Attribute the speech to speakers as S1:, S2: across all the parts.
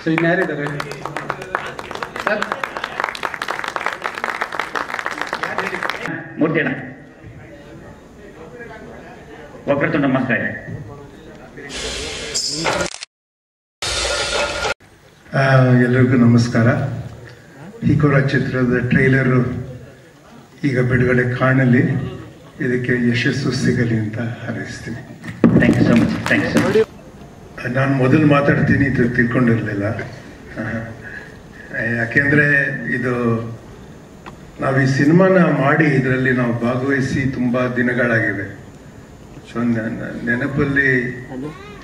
S1: So ಇನ್ಯಾರಿದ್ದಾರೆ sir?
S2: ಮೂರ್ತಿಯಣ್ಣ ಒಬ್ಬರು ನಮಸ್ಕಾರ.
S3: ಎಲ್ಲರಿಗೂ ನಮಸ್ಕಾರ. ಹಿಕೋರ ಚಿತ್ರದ ಟ್ರೈಲರು ಈಗ ಬಿಡುಗಡೆ ಕಾಣಲಿ, ಇದಕ್ಕೆ ಯಶಸ್ಸು ಸಿಗಲಿ ಅಂತ ಹಾರೈಸ್ತೀನಿ.
S2: Thank you so much. Thank you so much.
S3: ನಾನು ಮೊದಲು ಮಾತಾಡ್ತೀನಿ ಇದು ತಿಳ್ಕೊಂಡಿರಲಿಲ್ಲ. ಯಾಕೆಂದರೆ ಇದು ನಾವು ಈ ಸಿನಿಮಾನ ಮಾಡಿ ಇದರಲ್ಲಿ ನಾವು ಭಾಗವಹಿಸಿ ತುಂಬ ದಿನಗಳಾಗಿವೆ. ಸೊ ನೆನಪಲ್ಲಿ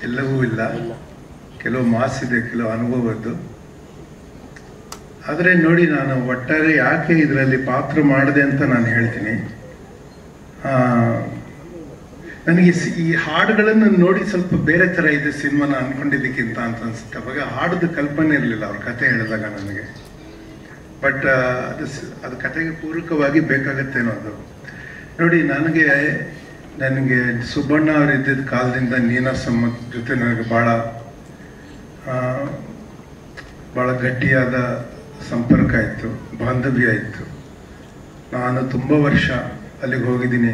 S3: ಎಲ್ಲವೂ ಇಲ್ಲ, ಕೆಲವು ಮಾಸಿದೆ, ಕೆಲವು ಅನುಭವದ್ದು. ಆದರೆ ನೋಡಿ, ನಾನು ಒಟ್ಟಾರೆ ಯಾಕೆ ಇದರಲ್ಲಿ ಪಾತ್ರ ಮಾಡಿದೆ ಅಂತ ನಾನು ಹೇಳ್ತೀನಿ. ನನಗೆ ಈ ಹಾಡುಗಳನ್ನು ನೋಡಿ ಸ್ವಲ್ಪ ಬೇರೆ ಥರ ಇದೆ ಸಿನಿಮಾನ ಅನ್ಕೊಂಡಿದ್ದಕ್ಕಿಂತ ಅಂತ ಅನ್ಸುತ್ತೆ. ಅವಾಗ ಹಾಡದ ಕಲ್ಪನೆ ಇರಲಿಲ್ಲ ಅವ್ರ ಕತೆ ಹೇಳಿದಾಗ ನನಗೆ. ಬಟ್ ಅದು ಕತೆಗೆ ಪೂರಕವಾಗಿ ಬೇಕಾಗತ್ತೇನೋ ಅದು. ನೋಡಿ, ನನಗೆ ಸುಬ್ಬಣ್ಣ ಅವರು ಇದ್ದಿದ್ದ ಕಾಲದಿಂದ ನೀನಾಸಮ್ಮ ಜೊತೆ ನನಗೆ ಭಾಳ ಗಟ್ಟಿಯಾದ ಸಂಪರ್ಕ ಇತ್ತು, ಬಾಂಧವ್ಯ ಇತ್ತು. ನಾನು ತುಂಬ ವರ್ಷ ಅಲ್ಲಿಗೆ ಹೋಗಿದ್ದೀನಿ.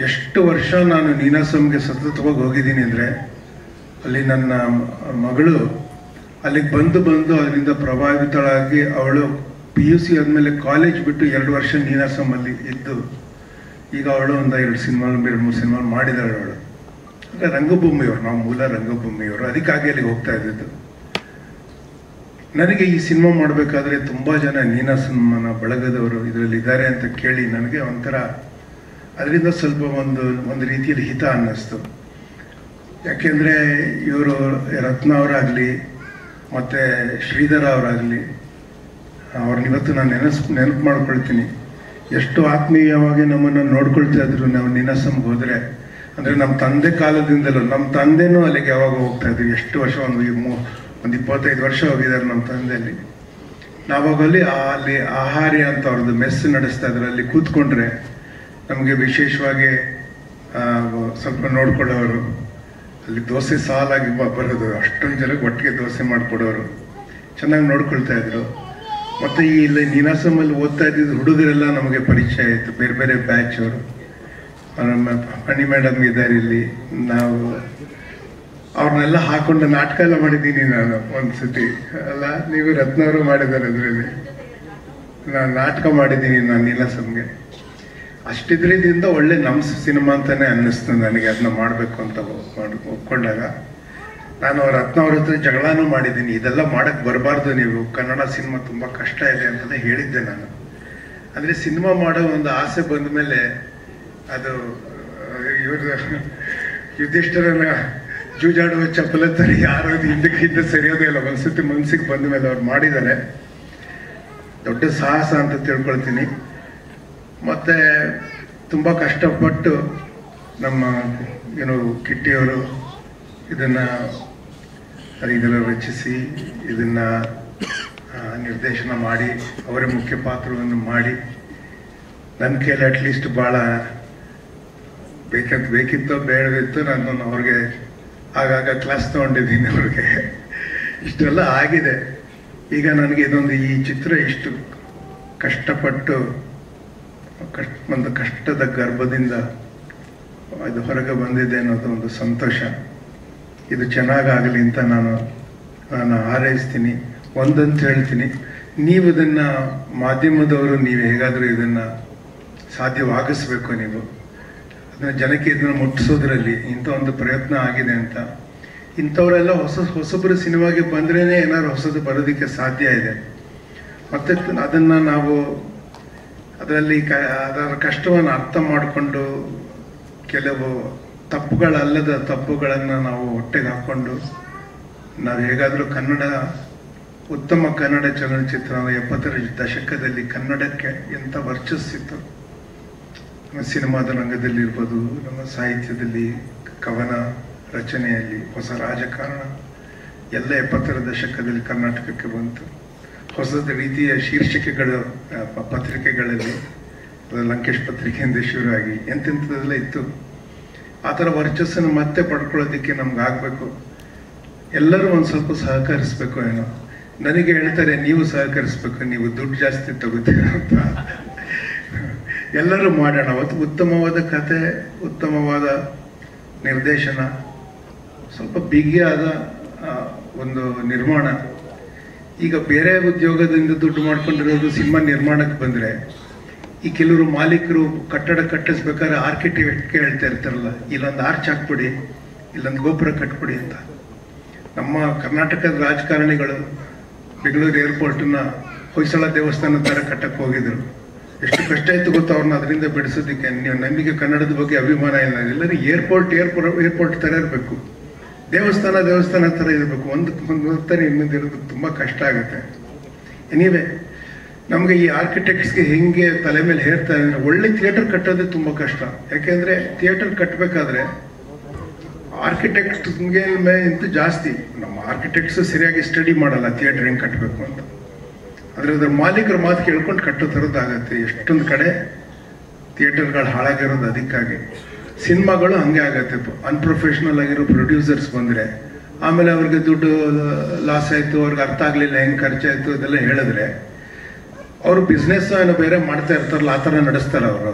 S3: ಎಷ್ಟು ವರ್ಷ ನಾನು ನೀನಾಸಮ್ಗೆ ಸತತವಾಗಿ ಹೋಗಿದ್ದೀನಿ ಅಂದರೆ, ಅಲ್ಲಿ ನನ್ನ ಮಗಳು ಅಲ್ಲಿಗೆ ಬಂದು ಅದರಿಂದ ಪ್ರಭಾವಿತಳಾಗಿ ಅವಳು PUC ಆದಮೇಲೆ ಕಾಲೇಜ್ ಬಿಟ್ಟು 2 ವರ್ಷ ನೀನಾಸಮ್ಮಲ್ಲಿ ಇದ್ದು ಈಗ ಅವಳು ಒಂದು 2 ಸಿನಿಮಾ 3 ಸಿನಿಮಾ ಮಾಡಿದಾಳೆ ಅವಳು. ಅಂದರೆ ರಂಗಭೂಮಿಯವರು, ನಾವು ಮೂಲ ರಂಗಭೂಮಿಯವರು, ಅದಕ್ಕಾಗಿ ಅಲ್ಲಿಗೆ ಹೋಗ್ತಾ ಇದ್ದಿದ್ದು. ನನಗೆ ಈ ಸಿನಿಮಾ ಮಾಡಬೇಕಾದ್ರೆ ತುಂಬ ಜನ ನೀನಾಸಮ್ಮನ ಬಳಗದವರು ಇದರಲ್ಲಿ ಇದ್ದಾರೆ ಅಂತ ಕೇಳಿ ನನಗೆ ಒಂಥರ ಅದರಿಂದ ಸ್ವಲ್ಪ ಒಂದು ರೀತಿಯಲ್ಲಿ ಹಿತ ಅನ್ನಿಸ್ತು. ಯಾಕೆಂದರೆ ಇವರು ರತ್ನ ಅವರಾಗಲಿ ಮತ್ತು ಶ್ರೀಧರ ಅವರಾಗಲಿ, ಅವ್ರನ್ನಿವತ್ತು ನಾನು ನೆನಪು ಮಾಡ್ಕೊಳ್ತೀನಿ. ಎಷ್ಟು ಆತ್ಮೀಯವಾಗಿ ನಮ್ಮನ್ನು ನೋಡ್ಕೊಳ್ತಾ ಇದ್ರು ನಾವು ನೀನಾಸಮ್ಗೆ ಹೋದರೆ. ಅಂದರೆ ನಮ್ಮ ತಂದೆ ಕಾಲದಿಂದಲೂ, ನಮ್ಮ ತಂದೆನೂ ಅಲ್ಲಿಗೆ ಯಾವಾಗ ಹೋಗ್ತಾ ಇದ್ವಿ. ಎಷ್ಟು ವರ್ಷ, ಒಂದು 25 ವರ್ಷ ಹೋಗಿದ್ದಾರೆ ನಮ್ಮ ತಂದೆಯಲ್ಲಿ. ನಾವಾಗಲ್ಲಿ ಅಲ್ಲಿ ಆಹಾರ್ಯ ಅಂತ ಅವ್ರದ್ದು ಮೆಸ್ ನಡೆಸ್ತಾ ಇದ್ರು. ಅಲ್ಲಿ ಕೂತ್ಕೊಂಡ್ರೆ ನಮಗೆ ವಿಶೇಷವಾಗಿ ಸ್ವಲ್ಪ ನೋಡ್ಕೊಳ್ಳೋರು. ಅಲ್ಲಿ ದೋಸೆ ಸಾಲಾಗಿ ಬರೋದು, ಅಷ್ಟೊಂದು ಜನಕ್ಕೆ ಒಟ್ಟಿಗೆ ದೋಸೆ ಮಾಡಿಕೊಡೋರು, ಚೆನ್ನಾಗಿ ನೋಡ್ಕೊಳ್ತಾ ಇದ್ರು. ಮತ್ತು ಇಲ್ಲಿ ನೀನಾಸಮಲ್ಲಿ ಓದ್ತಾ ಇದ್ದಿದ್ದು ಹುಡುಗರೆಲ್ಲ ನಮಗೆ ಪರಿಚಯ ಆಯಿತು, ಬೇರೆ ಬೇರೆ ಬ್ಯಾಚ್ ಅವರು. ನಮ್ಮ ಪಣಿ ಮೇಡಮ್ ಇದ್ದಾರೆ ಇಲ್ಲಿ. ನಾವು ಅವ್ರನ್ನೆಲ್ಲ ಹಾಕೊಂಡು ನಾಟಕ ಎಲ್ಲ ಮಾಡಿದ್ದೀನಿ ನಾನು ಒಂದ್ಸತಿ. ಅಲ್ಲ, ನೀವು ರತ್ನವರು ಮಾಡಿದ್ದಾರೆ ಅದರಲ್ಲಿ. ನಾನು ನಾಟಕ ಮಾಡಿದ್ದೀನಿ ನಾನು ನೀನಾಸಮ್ಗೆ. ಅಷ್ಟಿದ್ರಿಂದ ಒಳ್ಳೆ ನಮ್ಮ ಸಿನಿಮಾ ಅಂತಾನೆ ಅನ್ನಿಸ್ತು ನನಗೆ. ಅದನ್ನ ಮಾಡಬೇಕು ಅಂತ ಒಪ್ಕೊಂಡಾಗ ನಾನು ರತ್ನ ಅವ್ರ ಹತ್ರ ಜಗಳನೂ ಮಾಡಿದ್ದೀನಿ. ಇದೆಲ್ಲ ಮಾಡಕ್ಕೆ ಬರಬಾರ್ದು, ನೀವು ಕನ್ನಡ ಸಿನಿಮಾ ತುಂಬ ಕಷ್ಟ ಇದೆ ಅಂತಲೇ ಹೇಳಿದ್ದೆ ನಾನು. ಅಂದರೆ ಸಿನಿಮಾ ಮಾಡೋ ಒಂದು ಆಸೆ ಬಂದ ಮೇಲೆ ಅದು ಯುಧಿಷ್ಠಿರನ ಜೂಜಾಡುವ ಚಪ್ಪಲ ಥರ ಯಾರೋದು ಹಿಂದಕ್ಕಿಂತ ಸರಿಯೋದೇ ಇಲ್ಲ. ಒಂದ್ಸತಿ ಮನ್ಸಿಗೆ ಬಂದ ಮೇಲೆ ಅವ್ರು ಮಾಡಿದ್ದಾರೆ. ದೊಡ್ಡ ಸಾಹಸ ಅಂತ ತಿಳ್ಕೊಳ್ತೀನಿ. ಮತ್ತು ತುಂಬ ಕಷ್ಟಪಟ್ಟು ನಮ್ಮ ಕಿಟ್ಟಿಯವರು ಇದನ್ನು ರಚಿಸಿ ಇದನ್ನು ನಿರ್ದೇಶನ ಮಾಡಿ ಅವರೇ ಮುಖ್ಯ ಪಾತ್ರವನ್ನು ಮಾಡಿ ನನ್ನ ಕೈಯಲ್ಲಿ ಅಟ್ಲೀಸ್ಟ್ ಭಾಳ ಬೇಕಿತ್ತೋ ಬೇಡವಿತ್ತು. ನಾನು ಅವ್ರಿಗೆ ಆಗಾಗ ಕ್ಲಾಸ್ ತೊಗೊಂಡಿದ್ದೀನಿ ಅವ್ರಿಗೆ. ಇಷ್ಟೆಲ್ಲ ಆಗಿದೆ. ಈಗ ನನಗೆ ಈ ಚಿತ್ರ ಇಷ್ಟು ಕಷ್ಟಪಟ್ಟು ಒಂದು ಕಷ್ಟದ ಗರ್ಭದಿಂದ ಇದು ಹೊರಗೆ ಬಂದಿದೆ ಅನ್ನೋದು ಒಂದು ಸಂತೋಷ. ಇದು ಚೆನ್ನಾಗಾಗಲಿ ಅಂತ ನಾನು ಹಾರೈಸ್ತೀನಿ. ಒಂದಂತ ಹೇಳ್ತೀನಿ, ನೀವು ಇದನ್ನು ಮಾಧ್ಯಮದವರು ನೀವು ಹೇಗಾದರೂ ಇದನ್ನು ಸಾಧ್ಯವಾಗಿಸ್ಬೇಕು. ನೀವು ಅದನ್ನು ಜನಕ್ಕೆ ಇದನ್ನು ಮುಟ್ಟಿಸೋದ್ರಲ್ಲಿ ಇಂಥ ಒಂದು ಪ್ರಯತ್ನ ಆಗಿದೆ ಅಂತ. ಇಂಥವರೆಲ್ಲ ಹೊಸೊಬ್ಬರು ಸಿನಿಮಾಗೆ ಬಂದ್ರೇ ಏನಾದ್ರು ಹೊಸದು ಬರೋದಕ್ಕೆ ಸಾಧ್ಯ ಇದೆ. ಮತ್ತು ಅದನ್ನು ನಾವು ಅದರ ಕಷ್ಟವನ್ನು ಅರ್ಥ ಮಾಡಿಕೊಂಡು ಕೆಲವು ತಪ್ಪುಗಳಲ್ಲದ ತಪ್ಪುಗಳನ್ನು ನಾವು ಹೊಟ್ಟೆಗೆ ಹಾಕ್ಕೊಂಡು ನಾವು ಹೇಗಾದರೂ ಉತ್ತಮ ಕನ್ನಡ ಚಲನಚಿತ್ರ 70ರ ದಶಕದಲ್ಲಿ ಕನ್ನಡಕ್ಕೆ ಎಂಥ ವರ್ಚಸ್ಸಿತ್ತು. ಸಿನಿಮಾದ ರಂಗದಲ್ಲಿರ್ಬೋದು, ನಮ್ಮ ಸಾಹಿತ್ಯದಲ್ಲಿ, ಕವನ ರಚನೆಯಲ್ಲಿ, ಹೊಸ ರಾಜಕಾರಣ ಎಲ್ಲ 70ರ ದಶಕದಲ್ಲಿ ಕರ್ನಾಟಕಕ್ಕೆ ಬಂತು. ಹೊಸದ ರೀತಿಯ ಶೀರ್ಷಿಕೆಗಳು ಪತ್ರಿಕೆಗಳಲ್ಲಿ, ಲಂಕೇಶ್ ಪತ್ರಿಕೆಯಿಂದ ಶುರುವಾಗಿ ಎಂತೆಂಥದ್ದೆಲ್ಲ ಇತ್ತು. ಆ ಥರ ವರ್ಚಸ್ಸನ್ನು ಮತ್ತೆ ಪಡ್ಕೊಳ್ಳೋದಕ್ಕೆ ನಮ್ಗೆ ಆಗಬೇಕು. ಎಲ್ಲರೂ ಒಂದು ಸ್ವಲ್ಪ ಸಹಕರಿಸ್ಬೇಕು. ಏನೋ ನನಗೆ ಹೇಳ್ತಾರೆ ನೀವು ಸಹಕರಿಸ್ಬೇಕು, ನೀವು ದುಡ್ಡು ಜಾಸ್ತಿ ತಗೋತೀರ ಅಂತ. ಎಲ್ಲರೂ ಮಾಡೋಣ. ಅವತ್ತು ಉತ್ತಮವಾದ ಕತೆ, ಉತ್ತಮವಾದ ನಿರ್ದೇಶನ, ಸ್ವಲ್ಪ ಬಿಗಿಯಾದ ಒಂದು ನಿರ್ಮಾಣ. ಈಗ ಬೇರೆ ಉದ್ಯೋಗದಿಂದ ದುಡ್ಡು ಮಾಡ್ಕೊಂಡಿರೋದು ಸಿನಿಮಾ ನಿರ್ಮಾಣಕ್ಕೆ ಬಂದರೆ, ಈ ಕೆಲವರು ಮಾಲೀಕರು ಕಟ್ಟಡ ಕಟ್ಟಿಸ್ಬೇಕಾದ್ರೆ ಆರ್ಕಿಟೆಕ್ಟ್ಗೆ ಹೇಳ್ತಾ ಇರ್ತಾರಲ್ಲ, ಇಲ್ಲೊಂದು ಆರ್ಚ್ ಹಾಕ್ಬಿಡಿ, ಇಲ್ಲೊಂದು ಗೋಪುರ ಕಟ್ಬಿಡಿ ಅಂತ. ನಮ್ಮ ಕರ್ನಾಟಕದ ರಾಜಕಾರಣಿಗಳು ಬೆಂಗಳೂರು ಏರ್ಪೋರ್ಟನ್ನ ಹೊಯ್ಸಳ ದೇವಸ್ಥಾನ ಥರ ಕಟ್ಟಕ್ಕೆ ಹೋಗಿದ್ರು. ಎಷ್ಟು ಕಷ್ಟ ಆಯ್ತು ಗೊತ್ತು ಅವ್ರನ್ನ ಅದರಿಂದ ಬಿಡಿಸೋದಕ್ಕೆ. ನೀವು ನಮಗೆ ಕನ್ನಡದ ಬಗ್ಗೆ ಅಭಿಮಾನ ಇಲ್ಲ, ಎಲ್ಲರೂ ಏರ್ಪೋರ್ಟ್ ಥರ ಇರಬೇಕು, ದೇವಸ್ಥಾನ ಥರ ಇರಬೇಕು. ಒಂದು ಥರ ಇನ್ನೊಂದು ಇರೋದು ತುಂಬ ಕಷ್ಟ ಆಗುತ್ತೆ. ಎನಿವೆ, ನಮಗೆ ಈ ಆರ್ಕಿಟೆಕ್ಟ್ಸ್ಗೆ ಹೆಂಗೆ ತಲೆ ಮೇಲೆ ಹೇರ್ತಾ ಇದ್ರೆ, ಒಳ್ಳೆ ಥಿಯೇಟರ್ ಕಟ್ಟೋದೇ ತುಂಬ ಕಷ್ಟ. ಯಾಕೆಂದರೆ ಥಿಯೇಟರ್ ಕಟ್ಟಬೇಕಾದ್ರೆ ಆರ್ಕಿಟೆಕ್ಟ್ಸ್ಗೆ ಇಂತೂ ಜಾಸ್ತಿ, ನಮ್ಮ ಆರ್ಕಿಟೆಕ್ಟ್ಸ್ ಸರಿಯಾಗಿ ಸ್ಟಡಿ ಮಾಡಲ್ಲ ಥಿಯೇಟರ್ ಹೆಂಗೆ ಕಟ್ಟಬೇಕು ಅಂತ. ಅದ್ರ ಮಾಲೀಕರ ಮಾತು ಕೇಳ್ಕೊಂಡು ಕಟ್ಟೋ ಥರದ್ದಾಗತ್ತೆ. ಎಷ್ಟೊಂದು ಕಡೆ ಥಿಯೇಟರ್ಗಳು ಹಾಳಾಗಿರೋದು ಅದಕ್ಕಾಗಿ. ಸಿನಿಮಾಗಳು ಹಂಗೆ ಆಗತ್ತೆ. ಅನ್ಪ್ರೊಫೆಷನಲ್ ಆಗಿರೋ ಪ್ರೊಡ್ಯೂಸರ್ಸ್ ಬಂದರೆ ಆಮೇಲೆ ಅವ್ರಿಗೆ ದುಡ್ಡು ಲಾಸ್ ಆಯಿತು, ಅವ್ರಿಗೆ ಅರ್ಥ ಆಗಲಿಲ್ಲ ಹೆಂಗೆ ಖರ್ಚಾಯಿತು ಅದೆಲ್ಲ ಹೇಳಿದ್ರೆ, ಅವರು ಬಿಸ್ನೆಸ್ ಏನೋ ಬೇರೆ ಮಾಡ್ತಾ ಇರ್ತಾರಲ್ಲ, ಆ ಥರ ನಡೆಸ್ತಾರೆ. ಅವರು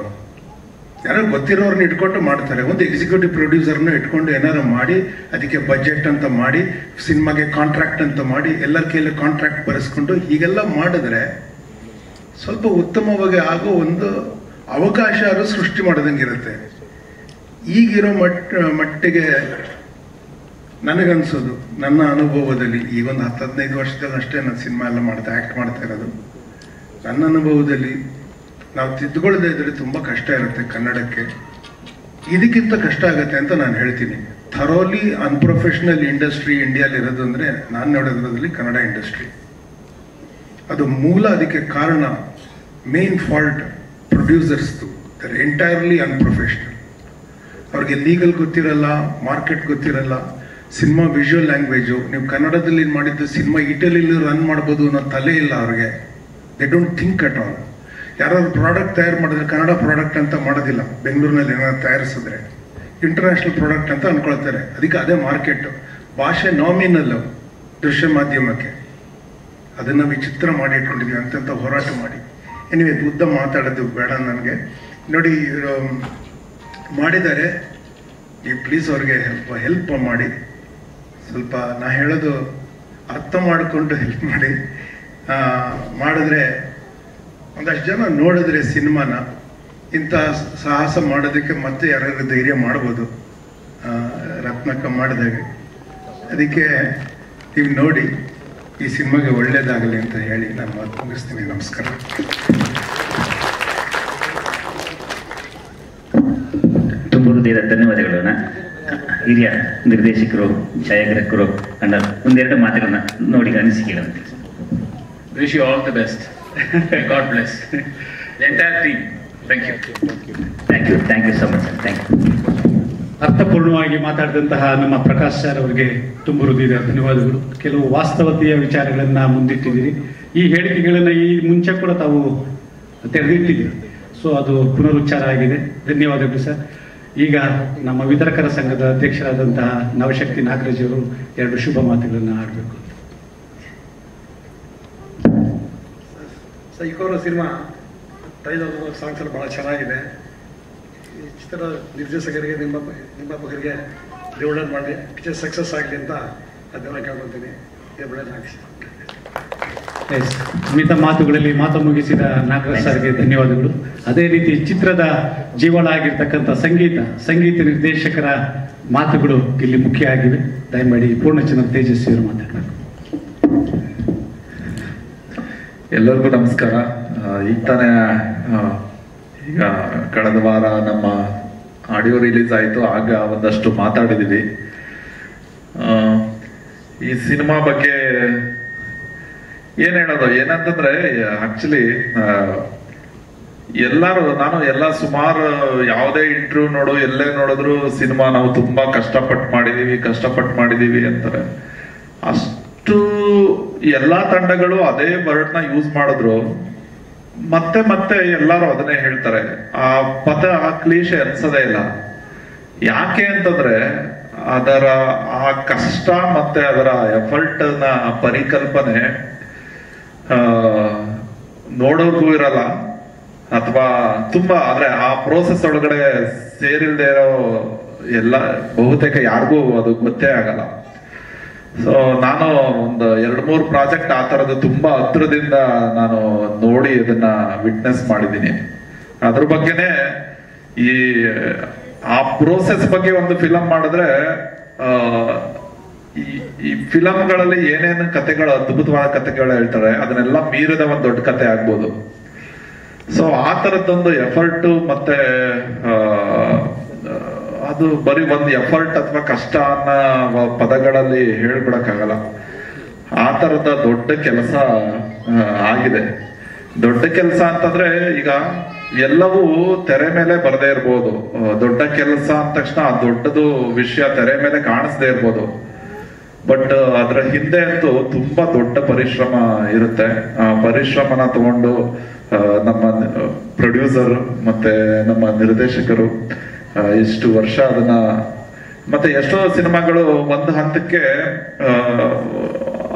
S3: ಯಾರೋ ಗೊತ್ತಿರೋರ್ನ ಇಟ್ಕೊಂಡು ಮಾಡ್ತಾರೆ. ಒಂದು ಎಕ್ಸಿಕ್ಯೂಟಿವ್ ಪ್ರೊಡ್ಯೂಸರ್ನ ಇಟ್ಕೊಂಡು ಏನಾರು ಮಾಡಿ, ಅದಕ್ಕೆ ಬಜೆಟ್ ಅಂತ ಮಾಡಿ, ಸಿನಿಮಾಗೆ ಕಾಂಟ್ರಾಕ್ಟ್ ಅಂತ ಮಾಡಿ, ಎಲ್ಲರ ಕೈಯಲ್ಲಿ ಕಾಂಟ್ರಾಕ್ಟ್ ಬರೆಸ್ಕೊಂಡು ಹೀಗೆಲ್ಲ ಮಾಡಿದ್ರೆ ಸ್ವಲ್ಪ ಉತ್ತಮವಾಗಿ ಆಗೋ ಒಂದು ಅವಕಾಶ ಅವರು ಸೃಷ್ಟಿ ಮಾಡೋದಂಗಿರುತ್ತೆ. ಈಗಿರೋ ಮಟ್ಟಿಗೆ ನನಗನ್ಸೋದು, ನನ್ನ ಅನುಭವದಲ್ಲಿ, ಈಗೊಂದು 10-15 ವರ್ಷದಲ್ಲಿ ಅಷ್ಟೇ ನಾನು ಸಿನಿಮಾ ಎಲ್ಲ ಆ್ಯಕ್ಟ್ ಮಾಡ್ತಾ ಇರೋದು. ನನ್ನ ಅನುಭವದಲ್ಲಿ ನಾವು ತಿದ್ದುಕೊಳ್ಳದೆ ಇದ್ರೆ ತುಂಬ ಕಷ್ಟ ಇರುತ್ತೆ ಕನ್ನಡಕ್ಕೆ. ಇದಕ್ಕಿಂತ ಕಷ್ಟ ಆಗುತ್ತೆ ಅಂತ ನಾನು ಹೇಳ್ತೀನಿ. ಥರೋಲಿ ಅನ್ಪ್ರೊಫೆಷನಲ್ ಇಂಡಸ್ಟ್ರಿ ಇಂಡಿಯಾಲಿ ಇರೋದು ಅಂದರೆ ನಾನು ನೋಡೋದ್ರಲ್ಲಿ ಕನ್ನಡ ಇಂಡಸ್ಟ್ರಿ. ಅದು ಮೂಲ. ಅದಕ್ಕೆ ಕಾರಣ ಮೇನ್ ಫಾಲ್ಟ್ ಪ್ರೊಡ್ಯೂಸರ್ಸ್ದು. Their entirely unprofessional. ಅವ್ರಿಗೆ ಲೀಗಲ್ ಗೊತ್ತಿರಲ್ಲ, ಮಾರ್ಕೆಟ್ ಗೊತ್ತಿರಲ್ಲ, ಸಿನಿಮಾ ವಿಜುವಲ್ ಲ್ಯಾಂಗ್ವೇಜು. ನೀವು ಕನ್ನಡದಲ್ಲಿ ಮಾಡಿದ್ದು ಸಿನಿಮಾ ಇಟಲಿಲಿ ರನ್ ಮಾಡ್ಬೋದು ಅನ್ನೋ ತಲೆ ಇಲ್ಲ ಅವ್ರಿಗೆ. They don't think at all. ಯಾರಾದ್ರು ಪ್ರಾಡಕ್ಟ್ ತಯಾರು ಮಾಡಿದ್ರೆ ಕನ್ನಡ ಪ್ರಾಡಕ್ಟ್ ಅಂತ ಮಾಡೋದಿಲ್ಲ. ಬೆಂಗಳೂರಿನಲ್ಲಿ ಏನಾದ್ರು ತಯಾರಿಸಿದ್ರೆ ಇಂಟರ್ನ್ಯಾಷನಲ್ ಪ್ರಾಡಕ್ಟ್ ಅಂತ ಅನ್ಕೊಳ್ತಾರೆ. ಅದಕ್ಕೆ ಅದೇ ಮಾರ್ಕೆಟು. ಭಾಷೆ ನಾಮಿನಲ್ ದೃಶ್ಯ ಮಾಧ್ಯಮಕ್ಕೆ. ಅದನ್ನು ವಿಚಿತ್ರ ಮಾಡಿ ಇಟ್ಕೊಂಡಿದ್ದೀವಿ ಅಂತಂತ ಹೋರಾಟ ಮಾಡಿ. ಎನಿವೆ, ಉದ್ದ ಮಾತಾಡೋದು ಬೇಡ ನನಗೆ. ನೋಡಿ, ಮಾಡಿದ್ದಾರೆ, ನೀವು ಪ್ಲೀಸ್ ಅವ್ರಿಗೆ ಹೆಲ್ಪ್ ಮಾಡಿ. ಸ್ವಲ್ಪ ನಾ ಹೇಳೋದು ಅರ್ಥ ಮಾಡಿಕೊಂಡು ಹೆಲ್ಪ್ ಮಾಡಿ. ಮಾಡಿದ್ರೆ ಒಂದಷ್ಟು ಜನ ನೋಡಿದ್ರೆ ಸಿನಿಮಾನ ಇಂಥ ಸಾಹಸ ಮಾಡೋದಕ್ಕೆ ಮತ್ತೆ ಯಾರಾದ್ರೂ ಧೈರ್ಯ ಮಾಡ್ಬೋದು, ರತ್ನಕ್ಕ ಮಾಡಿದಾಗೆ. ಅದಕ್ಕೆ ನೀವು ನೋಡಿ, ಈ ಸಿನಿಮಾಗೆ ಒಳ್ಳೇದಾಗಲಿ ಅಂತ ಹೇಳಿ ನಾನು ಮಾತು ಮುಗಿಸ್ತೀನಿ. ನಮಸ್ಕಾರ.
S2: ತುಂಬ ಹೃದಯದ ಧನ್ಯವಾದಗಳನ್ನ ಹಿರಿಯ ನಿರ್ದೇಶಕರು, ಛಾಯಾಗ್ರಾಹಕರು ಅಂಡ ಒಂದೆರಡು ಮಾತುಗಳನ್ನ ನೋಡಿ ಅನಿಸಿಕೆಗಳಂತೆ.
S1: Wish you all the best. God bless. The entire team. Thank you.
S2: Thank you so much, sir. Thank you.
S4: ಅರ್ಥಪೂರ್ಣವಾಗಿ ಮಾತಾಡಿದಂತಹ ನಮ್ಮ ಪ್ರಕಾಶ್ ಸರ್ ಅವರಿಗೆ ತುಂಬ ಹೃದಯದ ಧನ್ಯವಾದಗಳು. ಕೆಲವು ವಾಸ್ತವತೆಯ ವಿಚಾರಗಳನ್ನ ಮುಂದಿಟ್ಟಿದ್ದೀರಿ. ಈ ಹೇಳಿಕೆಗಳನ್ನ ಈ ಮುಂಚೆ ಕೂಡ ತಾವು ತೆರೆದಿಟ್ಟಿದ್ದೀರಿ. ಸೊ ಅದು ಪುನರುಚ್ಚಾರ ಆಗಿದೆ. ಧನ್ಯವಾದಗಳು ಸರ್. ಈಗ ನಮ್ಮ ವಿತರಕರ ಸಂಘದ ಅಧ್ಯಕ್ಷರಾದಂತಹ ನವಶಕ್ತಿ ನಾಗರಾಜ್ ಅವರು 2 ಶುಭ ಮಾತುಗಳನ್ನು ಆಡಬೇಕು.
S5: ಸೈಕೋರ ಸಿನಿಮಾ ಟೈಲರ್ ಸಾಂಗ್ಸ್ ಎಲ್ಲ ಭಾಳ ಚೆನ್ನಾಗಿದೆ. ಈ ಚಿತ್ರದ ನಿರ್ದೇಶಕರಿಗೆ, ನಿರ್ಮಾಪಕರಿಗೆ ದೇವಳನ್ನು ಮಾಡಿ ಪಿಕ್ಚರ್ ಸಕ್ಸಸ್ ಆಗಲಿ ಅಂತ ಅದನ್ನು ಕೇಳ್ಕೊತೀನಿ.
S4: ಮಿತ ಮಾತುಗಳಲ್ಲಿ ಮಾತು ಮುಗಿಸಿದ ನಾಗರಾಜ್ ಸರ್ಗೆ ಧನ್ಯವಾದಗಳು. ಅದೇ ರೀತಿ ಚಿತ್ರದ ಜೀವಳ ಆಗಿರ್ತಕ್ಕಂಥ ಸಂಗೀತ ನಿರ್ದೇಶಕರ ಮಾತುಗಳು ಇಲ್ಲಿ ಮುಖ್ಯ ಆಗಿವೆ. ದಯಮಾಡಿ ಪೂರ್ಣಚಂದ್ರ ತೇಜಸ್ವಿ ಅವರು ಮಾತಾಡಬೇಕು.
S6: ಎಲ್ಲರಿಗೂ ನಮಸ್ಕಾರ. ಈಗ ತಾನೇ ಈಗ ಕಳೆದ ವಾರ ನಮ್ಮ ಆಡಿಯೋ ರಿಲೀಸ್ ಆಯಿತು. ಆಗ ಒಂದಷ್ಟು ಮಾತಾಡಿದ್ದೀವಿ. ಈ ಸಿನಿಮಾ ಬಗ್ಗೆ ಏನ್ ಹೇಳೋದು, ಏನಂತಂದ್ರೆ ಆಕ್ಚುಲಿ ನಾನು ಸುಮಾರು ಯಾವುದೇ ಇಂಟರ್ವ್ಯೂ ನೋಡು, ಎಲ್ಲೇ ನೋಡಿದ್ರು ಸಿನಿಮಾ ನಾವು ತುಂಬಾ ಕಷ್ಟಪಟ್ಟು ಮಾಡಿದೀವಿ ಅಂತಾರೆ. ಅಷ್ಟು ಎಲ್ಲಾ ತಂಡಗಳು ಅದೇ ವರ್ಡ್ನ ಯೂಸ್ ಮಾಡಿದ್ರು. ಮತ್ತೆ ಎಲ್ಲರೂ ಅದನ್ನೇ ಹೇಳ್ತಾರೆ. ಆ ಕ್ಲೀಶೆ ಅನ್ಸದೇ ಇಲ್ಲ. ಯಾಕೆ ಅಂತಂದ್ರೆ ಅದರ ಆ ಕಷ್ಟ ಮತ್ತೆ ಅದರ ಎಫರ್ಟ್ ನ ಪರಿಕಲ್ಪನೆ ನೋಡೋರ್ಗೂ ಇರಲ್ಲ, ಅಥವಾ ತುಂಬಾ ಅಂದ್ರೆ ಆ ಪ್ರೋಸೆಸ್ ಒಳಗಡೆ ಸೇರಿಲ್ದೇ ಇರೋ ಎಲ್ಲ ಬಹುತೇಕ ಯಾರಿಗೂ ಅದು ಗೊತ್ತೇ ಆಗಲ್ಲ. ಸೊ ನಾನು ಒಂದು 2-3 ಪ್ರಾಜೆಕ್ಟ್ ಆ ತರದ್ದು ತುಂಬಾ ಹತ್ರದಿಂದ ನಾನು ನೋಡಿ ಅದನ್ನ ವಿಟ್ನೆಸ್ ಮಾಡಿದ್ದೀನಿ. ಅದ್ರ ಬಗ್ಗೆನೆ ಆ ಪ್ರೋಸೆಸ್ ಬಗ್ಗೆ ಒಂದು ಫಿಲಂ ಮಾಡಿದ್ರೆ ಈ ಫಿಲಂಗಳಲ್ಲಿ ಏನೇನು ಕಥೆಗಳು, ಅದ್ಭುತವಾದ ಕಥೆಗಳು ಹೇಳ್ತಾರೆ, ಅದನ್ನೆಲ್ಲ ಮೀರಿದ ಒಂದು ದೊಡ್ಡ ಕಥೆ ಆಗ್ಬೋದು. ಸೊ ಆ ತರದ್ದೊಂದು ಎಫರ್ಟ್ ಮತ್ತೆ ಅದು ಬರೀ ಒಂದು ಎಫರ್ಟ್ ಅಥವಾ ಕಷ್ಟ ಅನ್ನೋ ಪದಗಳಲ್ಲಿ ಹೇಳ್ಬಿಡಕ್ಕಾಗಲ್ಲ. ಆ ತರದ ದೊಡ್ಡ ಕೆಲಸ ಆಗಿದೆ. ದೊಡ್ಡ ಕೆಲಸ ಅಂತಂದ್ರೆ ಈಗ ಎಲ್ಲವೂ ತೆರೆ ಮೇಲೆ ಬರದೇ ಇರ್ಬೋದು. ದೊಡ್ಡ ಕೆಲಸ ಅಂದ ತಕ್ಷಣ ದೊಡ್ಡದು ವಿಷಯ ತೆರೆ ಮೇಲೆ ಕಾಣಿಸದೇ ಇರ್ಬೋದು, ಬಟ್ ಅದ್ರ ಹಿಂದೆ ಅಂತೂ ತುಂಬಾ ದೊಡ್ಡ ಪರಿಶ್ರಮ ಇರುತ್ತೆ. ಆ ಪರಿಶ್ರಮನ ತಗೊಂಡು ನಮ್ಮ ಪ್ರೊಡ್ಯೂಸರ್ ಮತ್ತೆ ನಮ್ಮ ನಿರ್ದೇಶಕರು ಇಷ್ಟು ವರ್ಷ ಅದನ್ನ, ಮತ್ತೆ ಎಷ್ಟೋ ಸಿನಿಮಾಗಳು ಒಂದು ಹಂತಕ್ಕೆ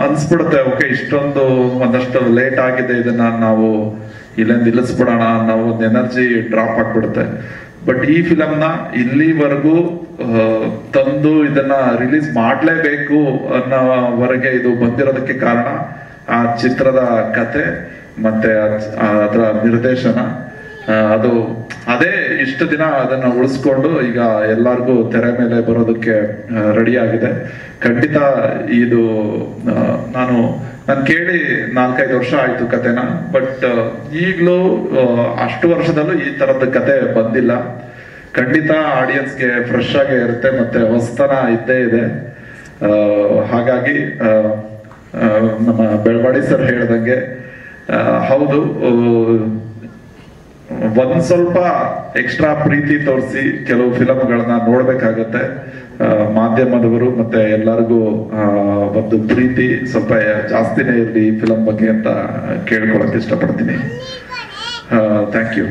S6: ಅನ್ಸ್ಬಿಡುತ್ತೆ, ಓಕೆ ಇಷ್ಟೊಂದು ಒಂದಷ್ಟು ಲೇಟ್ ಆಗಿದೆ, ಇದನ್ನ ನಾವು ಇಲ್ಲೇ ನಿಲ್ಲಿಸ್ಬಿಡೋಣ ಅನ್ನೋ ಒಂದು ಎನರ್ಜಿ ಡ್ರಾಪ್ ಆಗ್ಬಿಡುತ್ತೆ. ಬಟ್ ಈ ಫಿಲಂನ ಇಲ್ಲಿವರೆಗೂ ತಂದು ಇದನ್ನ ರಿಲೀಸ್ ಮಾಡ್ಲೇಬೇಕು ಅನ್ನೋವರೆಗೆ ಇದು ಬಂದಿರೋದಕ್ಕೆ ಕಾರಣ ಆ ಚಿತ್ರದ ಕತೆ ಮತ್ತೆ ಅದರ ನಿರ್ದೇಶನ. ಅದು ಅದೇ ಇಷ್ಟು ದಿನ ಅದನ್ನ ಉಳಿಸ್ಕೊಂಡು ಈಗ ಎಲ್ಲಾರ್ಗೂ ತೆರೆ ಮೇಲೆ ಬರೋದಕ್ಕೆ ರೆಡಿ ಆಗಿದೆ. ಖಂಡಿತ ಇದು ನಾನು ಕೇಳಿ 4-5 ವರ್ಷ ಆಯ್ತು ಕತೆನ, ಬಟ್ ಈಗ್ಲೂ ಅಷ್ಟು ವರ್ಷದಲ್ಲೂ ಈ ತರದ ಕತೆ ಬಂದಿಲ್ಲ. ಖಂಡಿತ ಆಡಿಯನ್ಸ್ಗೆ ಫ್ರೆಶ್ ಆಗೇ ಇರುತ್ತೆ, ಮತ್ತೆ ಹೊಸತನ ಇದ್ದೇ ಇದೆ. ಹಾಗಾಗಿ ನಮ್ಮ ಬೆಳವಾಡಿ ಸರ್ ಹೇಳ್ದಂಗೆ ಹೌದು, ಒಂದ್ ಸ್ವಲ್ಪ ಎಕ್ಸ್ಟ್ರಾ ಪ್ರೀತಿ ತೋರಿಸಿ ಕೆಲವು ಫಿಲಂಗಳನ್ನ ನೋಡ್ಬೇಕಾಗತ್ತೆ. ಮಾಧ್ಯಮದವರು ಮತ್ತೆ ಎಲ್ಲರಿಗೂ ಒಂದು ಪ್ರೀತಿ ಸ್ವಲ್ಪ ಜಾಸ್ತಿನೇ ಇರಲಿ ಈ ಫಿಲಂ ಬಗ್ಗೆ ಅಂತ ಕೇಳ್ಕೊಳಕ್ ಇಷ್ಟಪಡ್ತೀನಿ. Thank you.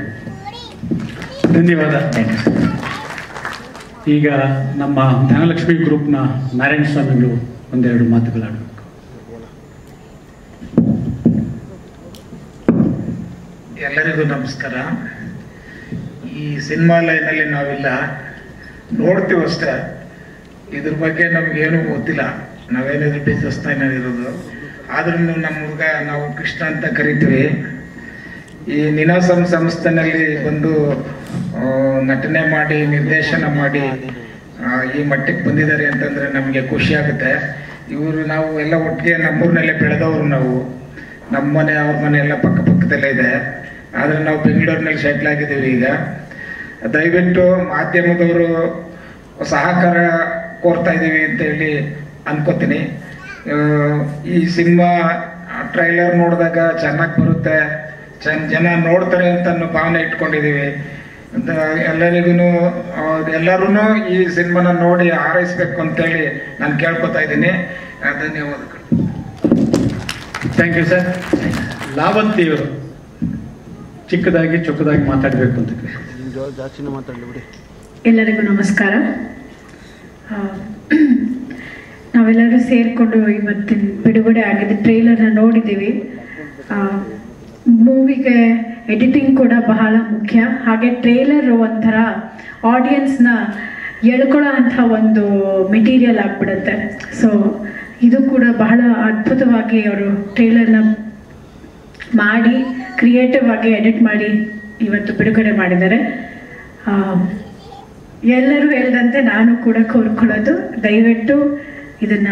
S4: ಧನ್ಯವಾದ. ಈಗ ನಮ್ಮ ಧನಲಕ್ಷ್ಮಿ ಗ್ರೂಪ್ನ ನಾರಾಯಣ ಸ್ವಾಮಿಗಳು ಒಂದೆರಡು ಮಾತುಗಳಾಡಬೇಕು.
S7: ಎಲ್ಲರಿಗೂ ನಮಸ್ಕಾರ. ಈ ಸಿನಿಮಾ ಲೈನಲ್ಲಿ ನಾವಿಲ್ಲ, ನೋಡ್ತೀವಿ ಅಷ್ಟೇ. ಇದ್ರ ಬಗ್ಗೆ ನಮ್ಗೇನು ಗೊತ್ತಿಲ್ಲ, ನಾವೇನಿದ್ರು ಬಿಸ್ನೆಸ್ ಲೈನಲ್ಲಿ ಇರೋದು. ಆದ್ರೂ ನಮ್ಮ ಹುಡುಗ, ನಾವು ಕೃಷ್ಣ ಅಂತ ಕರಿತೀವಿ. ಈ ನಿನಾಸಂ ಸಂಸ್ಥೆನಲ್ಲಿ ಬಂದು ನಟನೆ ಮಾಡಿ ನಿರ್ದೇಶನ ಮಾಡಿ ಈ ಮಟ್ಟಕ್ಕೆ ಬಂದಿದ್ದಾರೆ ಅಂತಂದ್ರೆ ನಮಗೆ ಖುಷಿ ಆಗುತ್ತೆ. ನಾವು ಎಲ್ಲ ಒಟ್ಟಿಗೆ ನಮ್ಮೂರಿನಲ್ಲೇ ಬೆಳೆದವರು. ನಾವು ನಮ್ಮ ಮನೆ ಅವ್ರ ಮನೆ ಎಲ್ಲ ಪಕ್ಕದಲ್ಲೇ ಇದೆ. ಆದರೆ ನಾವು ಬೆಂಗಳೂರಿನಲ್ಲಿ ಸೆಟ್ಲ್ ಆಗಿದ್ದೀವಿ. ಈಗ ದಯವಿಟ್ಟು ಮಾಧ್ಯಮದವರು ಸಹಕಾರ ಕೋರ್ತಾ ಇದ್ದೀವಿ ಅಂತ ಹೇಳಿ ಅನ್ಕೋತೀನಿ. ಈ ಸಿನಿಮಾ ಟ್ರೈಲರ್ ನೋಡಿದಾಗ ಚೆನ್ನಾಗಿ ಬರುತ್ತೆ, ಜನ ನೋಡ್ತಾರೆ ಅಂತ ಅನ್ನೋ ಭಾವನೆ ಇಟ್ಕೊಂಡಿದ್ದೀವಿ. ಎಲ್ಲರೂ ಈ ಸಿನಿಮಾನ ನೋಡಿ ಹಾರೈಸ್ಬೇಕು ಅಂತೇಳಿ ನಾನು ಕೇಳ್ಕೊತಾ ಇದ್ದೀನಿ. ಧನ್ಯವಾದಗಳು.
S4: Thank you sir. ಲಾವಂತಿಯವರು ಚಿಕ್ಕದಾಗಿ ಚೊಕ್ಕದಾಗಿ ಮಾತಾಡಬೇಕು ಅಂತ.
S8: ಎಲ್ಲರಿಗೂ ನಮಸ್ಕಾರ. ನಾವೆಲ್ಲರೂ ಸೇರಿಕೊಂಡು ಇವತ್ತಿನ ಬಿಡುಗಡೆ ಆಗಿದೆ ಟ್ರೈಲರ್ನ ನೋಡಿದ್ದೀವಿ. ಮೂವಿಗೆ ಎಡಿಟಿಂಗ್ ಕೂಡ ಬಹಳ ಮುಖ್ಯ. ಹಾಗೆ ಟ್ರೈಲರ್ ಒಂಥರ ಆಡಿಯನ್ಸ್ನ ಎಳ್ಕೊಳ್ಳೋ ಅಂಥ ಒಂದು ಮೆಟೀರಿಯಲ್ ಆಗಿಬಿಡುತ್ತೆ. ಸೊ ಇದು ಕೂಡ ಬಹಳ ಅದ್ಭುತವಾಗಿ ಅವರು ಟ್ರೈಲರ್ನ ಮಾಡಿ ಕ್ರಿಯೇಟಿವ್ ಆಗಿ ಎಡಿಟ್ ಮಾಡಿ ಇವತ್ತು ಬಿಡುಗಡೆ ಮಾಡಿದ್ದಾರೆ. ಎಲ್ಲರೂ ಹೇಳಿದಂತೆ ನಾನು ಕೂಡ ಕೋರ್ಕೊಳ್ಳೋದು, ದಯವಿಟ್ಟು ಇದನ್ನ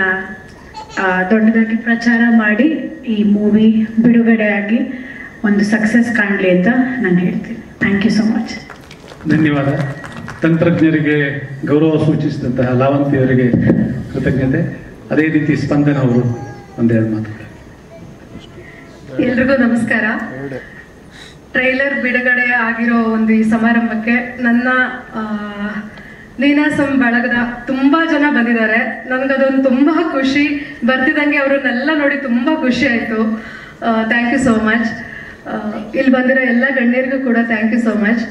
S8: ದೊಡ್ಡದಾಗಿ ಪ್ರಚಾರ ಮಾಡಿ ಈ ಮೂವಿ ಬಿಡುಗಡೆ ಆಗಿ ಒಂದು ಸಕ್ಸಸ್ ಕಾಣಲಿ ಅಂತ ನಾನು ಹೇಳ್ತೀನಿ. Thank you so much.
S4: ಧನ್ಯವಾದ. ತಂತ್ರಜ್ಞರಿಗೆ ಗೌರವ ಸೂಚಿಸಿದಂತಹ ಲಾವಂತಿಯವರಿಗೆ ಕೃತಜ್ಞತೆ. ಅದೇ ರೀತಿ ಸ್ಪಂದನ ಅವರು ಒಂದೆರಡು ಮಾತು.
S9: ಎಲ್ರಿಗೂ ನಮಸ್ಕಾರ. ಟ್ರೈಲರ್ ಬಿಡುಗಡೆ ಆಗಿರೋ ಒಂದು ಈ ಸಮಾರಂಭಕ್ಕೆ ನನ್ನ ನೀನಾಸಂ ಬಳಗದ ತುಂಬಾ ಜನ ಬಂದಿದ್ದಾರೆ. ನನಗದೊಂದು ತುಂಬಾ ಖುಷಿ. ಬರ್ತಿದ್ದಂಗೆ ಅವ್ರನ್ನೆಲ್ಲ ನೋಡಿ ತುಂಬಾ ಖುಷಿ ಆಯ್ತು. Thank you so much. ಇಲ್ಲಿ ಬಂದಿರೋ ಎಲ್ಲ ಗಣ್ಯರಿಗೂ ಕೂಡ ಥ್ಯಾಂಕ್ ಯು ಸೋ ಮಚ್.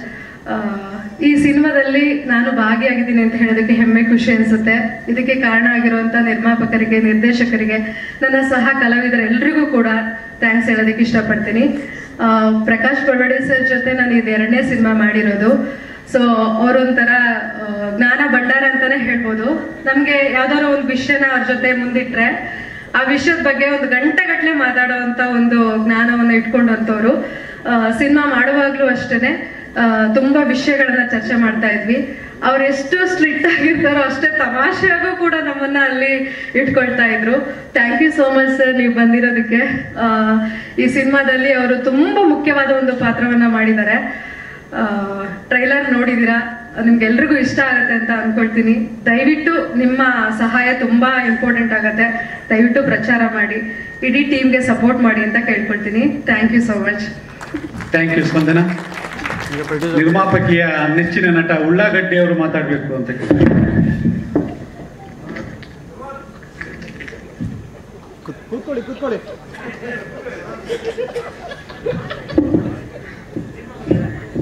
S9: ಈ ಸಿನಿಮಾದಲ್ಲಿ ನಾನು ಭಾಗಿಯಾಗಿದ್ದೀನಿ ಅಂತ ಹೇಳೋದಕ್ಕೆ ಹೆಮ್ಮೆ ಖುಷಿ ಅನ್ಸುತ್ತೆ. ಇದಕ್ಕೆ ಕಾರಣ ಆಗಿರುವಂತ ನಿರ್ಮಾಪಕರಿಗೆ, ನಿರ್ದೇಶಕರಿಗೆ, ನನ್ನ ಸಹ ಕಲಾವಿದರೆಲ್ಲರಿಗೂ ಕೂಡ ಥ್ಯಾಂಕ್ಸ್ ಹೇಳೋದಕ್ಕೆ ಇಷ್ಟಪಡ್ತೀನಿ. ಪ್ರಕಾಶ್ ಪರ್ವಡೆ ಸರ್ ಜೊತೆ ನಾನು ಇದು 2ನೇ ಸಿನಿಮಾ ಮಾಡಿರೋದು. ಸೊ ಅವರೊಂಥರ ಜ್ಞಾನ ಭಂಡಾರ ಅಂತಾನೆ ಹೇಳ್ಬೋದು. ನಮ್ಗೆ ಯಾವ್ದಾದ್ರು ಒಂದು ವಿಷಯನ ಅವ್ರ ಜೊತೆ ಮುಂದಿಟ್ರೆ ಆ ವಿಷಯದ ಬಗ್ಗೆ ಒಂದು ಗಂಟೆಗಟ್ಟಲೆ ಮಾತಾಡುವಂತ ಒಂದು ಜ್ಞಾನವನ್ನು ಇಟ್ಕೊಂಡಂತವ್ರು. ಸಿನಿಮಾ ಮಾಡುವಾಗ್ಲೂ ಅಷ್ಟೇನೆ ತುಂಬಾ ವಿಷಯಗಳನ್ನ ಚರ್ಚೆ ಮಾಡ್ತಾ ಇದ್ವಿ. ಅವ್ರು ಎಷ್ಟು ಸ್ಟ್ರಿಕ್ಟ್ ಆಗಿರ್ತಾರೋ ಅಷ್ಟೇ ತಮಾಷೆಯಾಗೂ ಕೂಡ ನಮ್ಮನ್ನ ಅಲ್ಲಿ ಇಟ್ಕೊಳ್ತಾ ಇದ್ರು. Thank you so much sir, ನೀವು ಬಂದಿರೋದಕ್ಕೆ. ಈ ಸಿನಿಮಾದಲ್ಲಿ ಅವರು ತುಂಬಾ ಮುಖ್ಯವಾದ ಒಂದು ಪಾತ್ರವನ್ನ ಮಾಡಿದ್ದಾರೆ. ಟ್ರೈಲರ್ ನೋಡಿದೀರಾ, ನಿಮ್ಗೆಲ್ರಿಗೂ ಇಷ್ಟ ಆಗತ್ತೆ ಅಂತ ಅನ್ಕೊಳ್ತೀನಿ. ದಯವಿಟ್ಟು ನಿಮ್ಮ ಸಹಾಯ ತುಂಬಾ ಇಂಪಾರ್ಟೆಂಟ್ ಆಗತ್ತೆ. ದಯವಿಟ್ಟು ಪ್ರಚಾರ ಮಾಡಿ, ಇಡೀ ಟೀಮ್ಗೆ ಸಪೋರ್ಟ್ ಮಾಡಿ ಅಂತ ಕೇಳ್ಕೊಳ್ತೀನಿ. Thank you so much.
S4: Thank you Spandana. ನಿರ್ಮಾಪಕಿಯ ನೆಚ್ಚಿನ ನಟ ಉಳ್ಳಾಗಡ್ಡಿ ಅವರು ಮಾತಾಡಬೇಕು ಅಂತ
S10: ಕೂತ್ಕೊಳ್ಳಿ.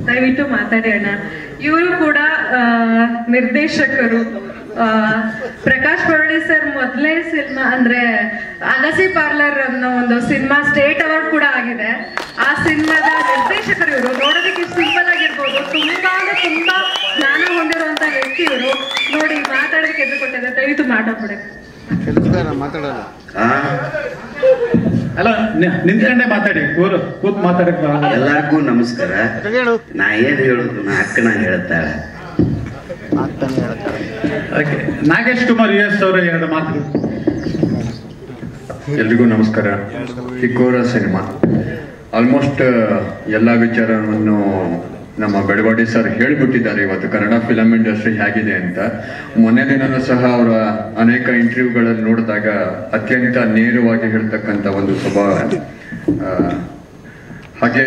S9: ದಯವಿಟ್ಟು ಮಾತಾಡಿ ಅಣ್ಣ. ಇವರು ಕೂಡ ನಿರ್ದೇಶಕರು. ಪ್ರಕಾಶ್ ಪರ್ವಡೆ ಸರ್ ಮೊದಲೇ ಸಿನಿಮಾ ಅಂದ್ರೆ ಅಗಸಿ ಪಾರ್ಲರ್ ಅನ್ನೋ ಒಂದು ಸಿನಿಮಾ ಸ್ಟೇಟ್ ಅವಾರ್ಡ್ ಕೂಡ ಆಗಿದೆ. ಆ ಸಿನಿಮಾದ ನಿರ್ದೇಶಕರು ಇವರು. ನೋಡೋದಕ್ಕೆ ಸಿಂಪಲ್ ಆಗಿರ್ಬೋದು, ತುಂಬಾ ಜ್ಞಾನ ಹೊಂದಿರುವಂತ ವ್ಯಕ್ತಿ ಇವರು. ನೋಡಿ, ಮಾತಾಡೋದಕ್ಕೆ ಎದ್ದು ಕೊಟ್ಟಿದೆ. ದಯವಿಟ್ಟು ಮಾತಾಡ್ಬಿಡಿ.
S4: ಅಲ್ಲ, ನಿಂತ್ಕೊಂಡೆ ಮಾತಾಡಿ, ಕೂತ್ ಮಾತಾಡಕ್.
S11: ಎಲ್ಲರಿಗೂ ನಮಸ್ಕಾರ. ನಾ ಏನ್ ಹೇಳುದು, ನಾ ಅಕ್ಕನ ಹೇಳ್ತಾಳೆ.
S4: ನಾಗೇಶ್ ಕುಮಾರ್ US ಅವರ 2 ಮಾತು.
S12: ಎಲ್ರಿಗೂ ನಮಸ್ಕಾರ. ಕಿಕ್ಕೋರ ಸಿನಿಮಾ ಆಲ್ಮೋಸ್ಟ್ ಎಲ್ಲ ವಿಚಾರವನ್ನು ನಮ್ಮ ಬೆಳವಾಡಿ ಸರ್ ಹೇಳಿಬಿಟ್ಟಿದ್ದಾರೆ. ಇವತ್ತು ಕನ್ನಡ ಫಿಲಂ ಇಂಡಸ್ಟ್ರಿ ಹೇಗಿದೆ ಅಂತ. ಮೊನ್ನೆ ದಿನನೂ ಸಹ ಅವರ ಅನೇಕ ಇಂಟರ್ವ್ಯೂಗಳಲ್ಲಿ ನೋಡಿದಾಗ ಅತ್ಯಂತ ನೇರವಾಗಿ ಹೇಳ್ತಕ್ಕಂಥ ಒಂದು ಸ್ವಭಾವ. ಹಾಗೆ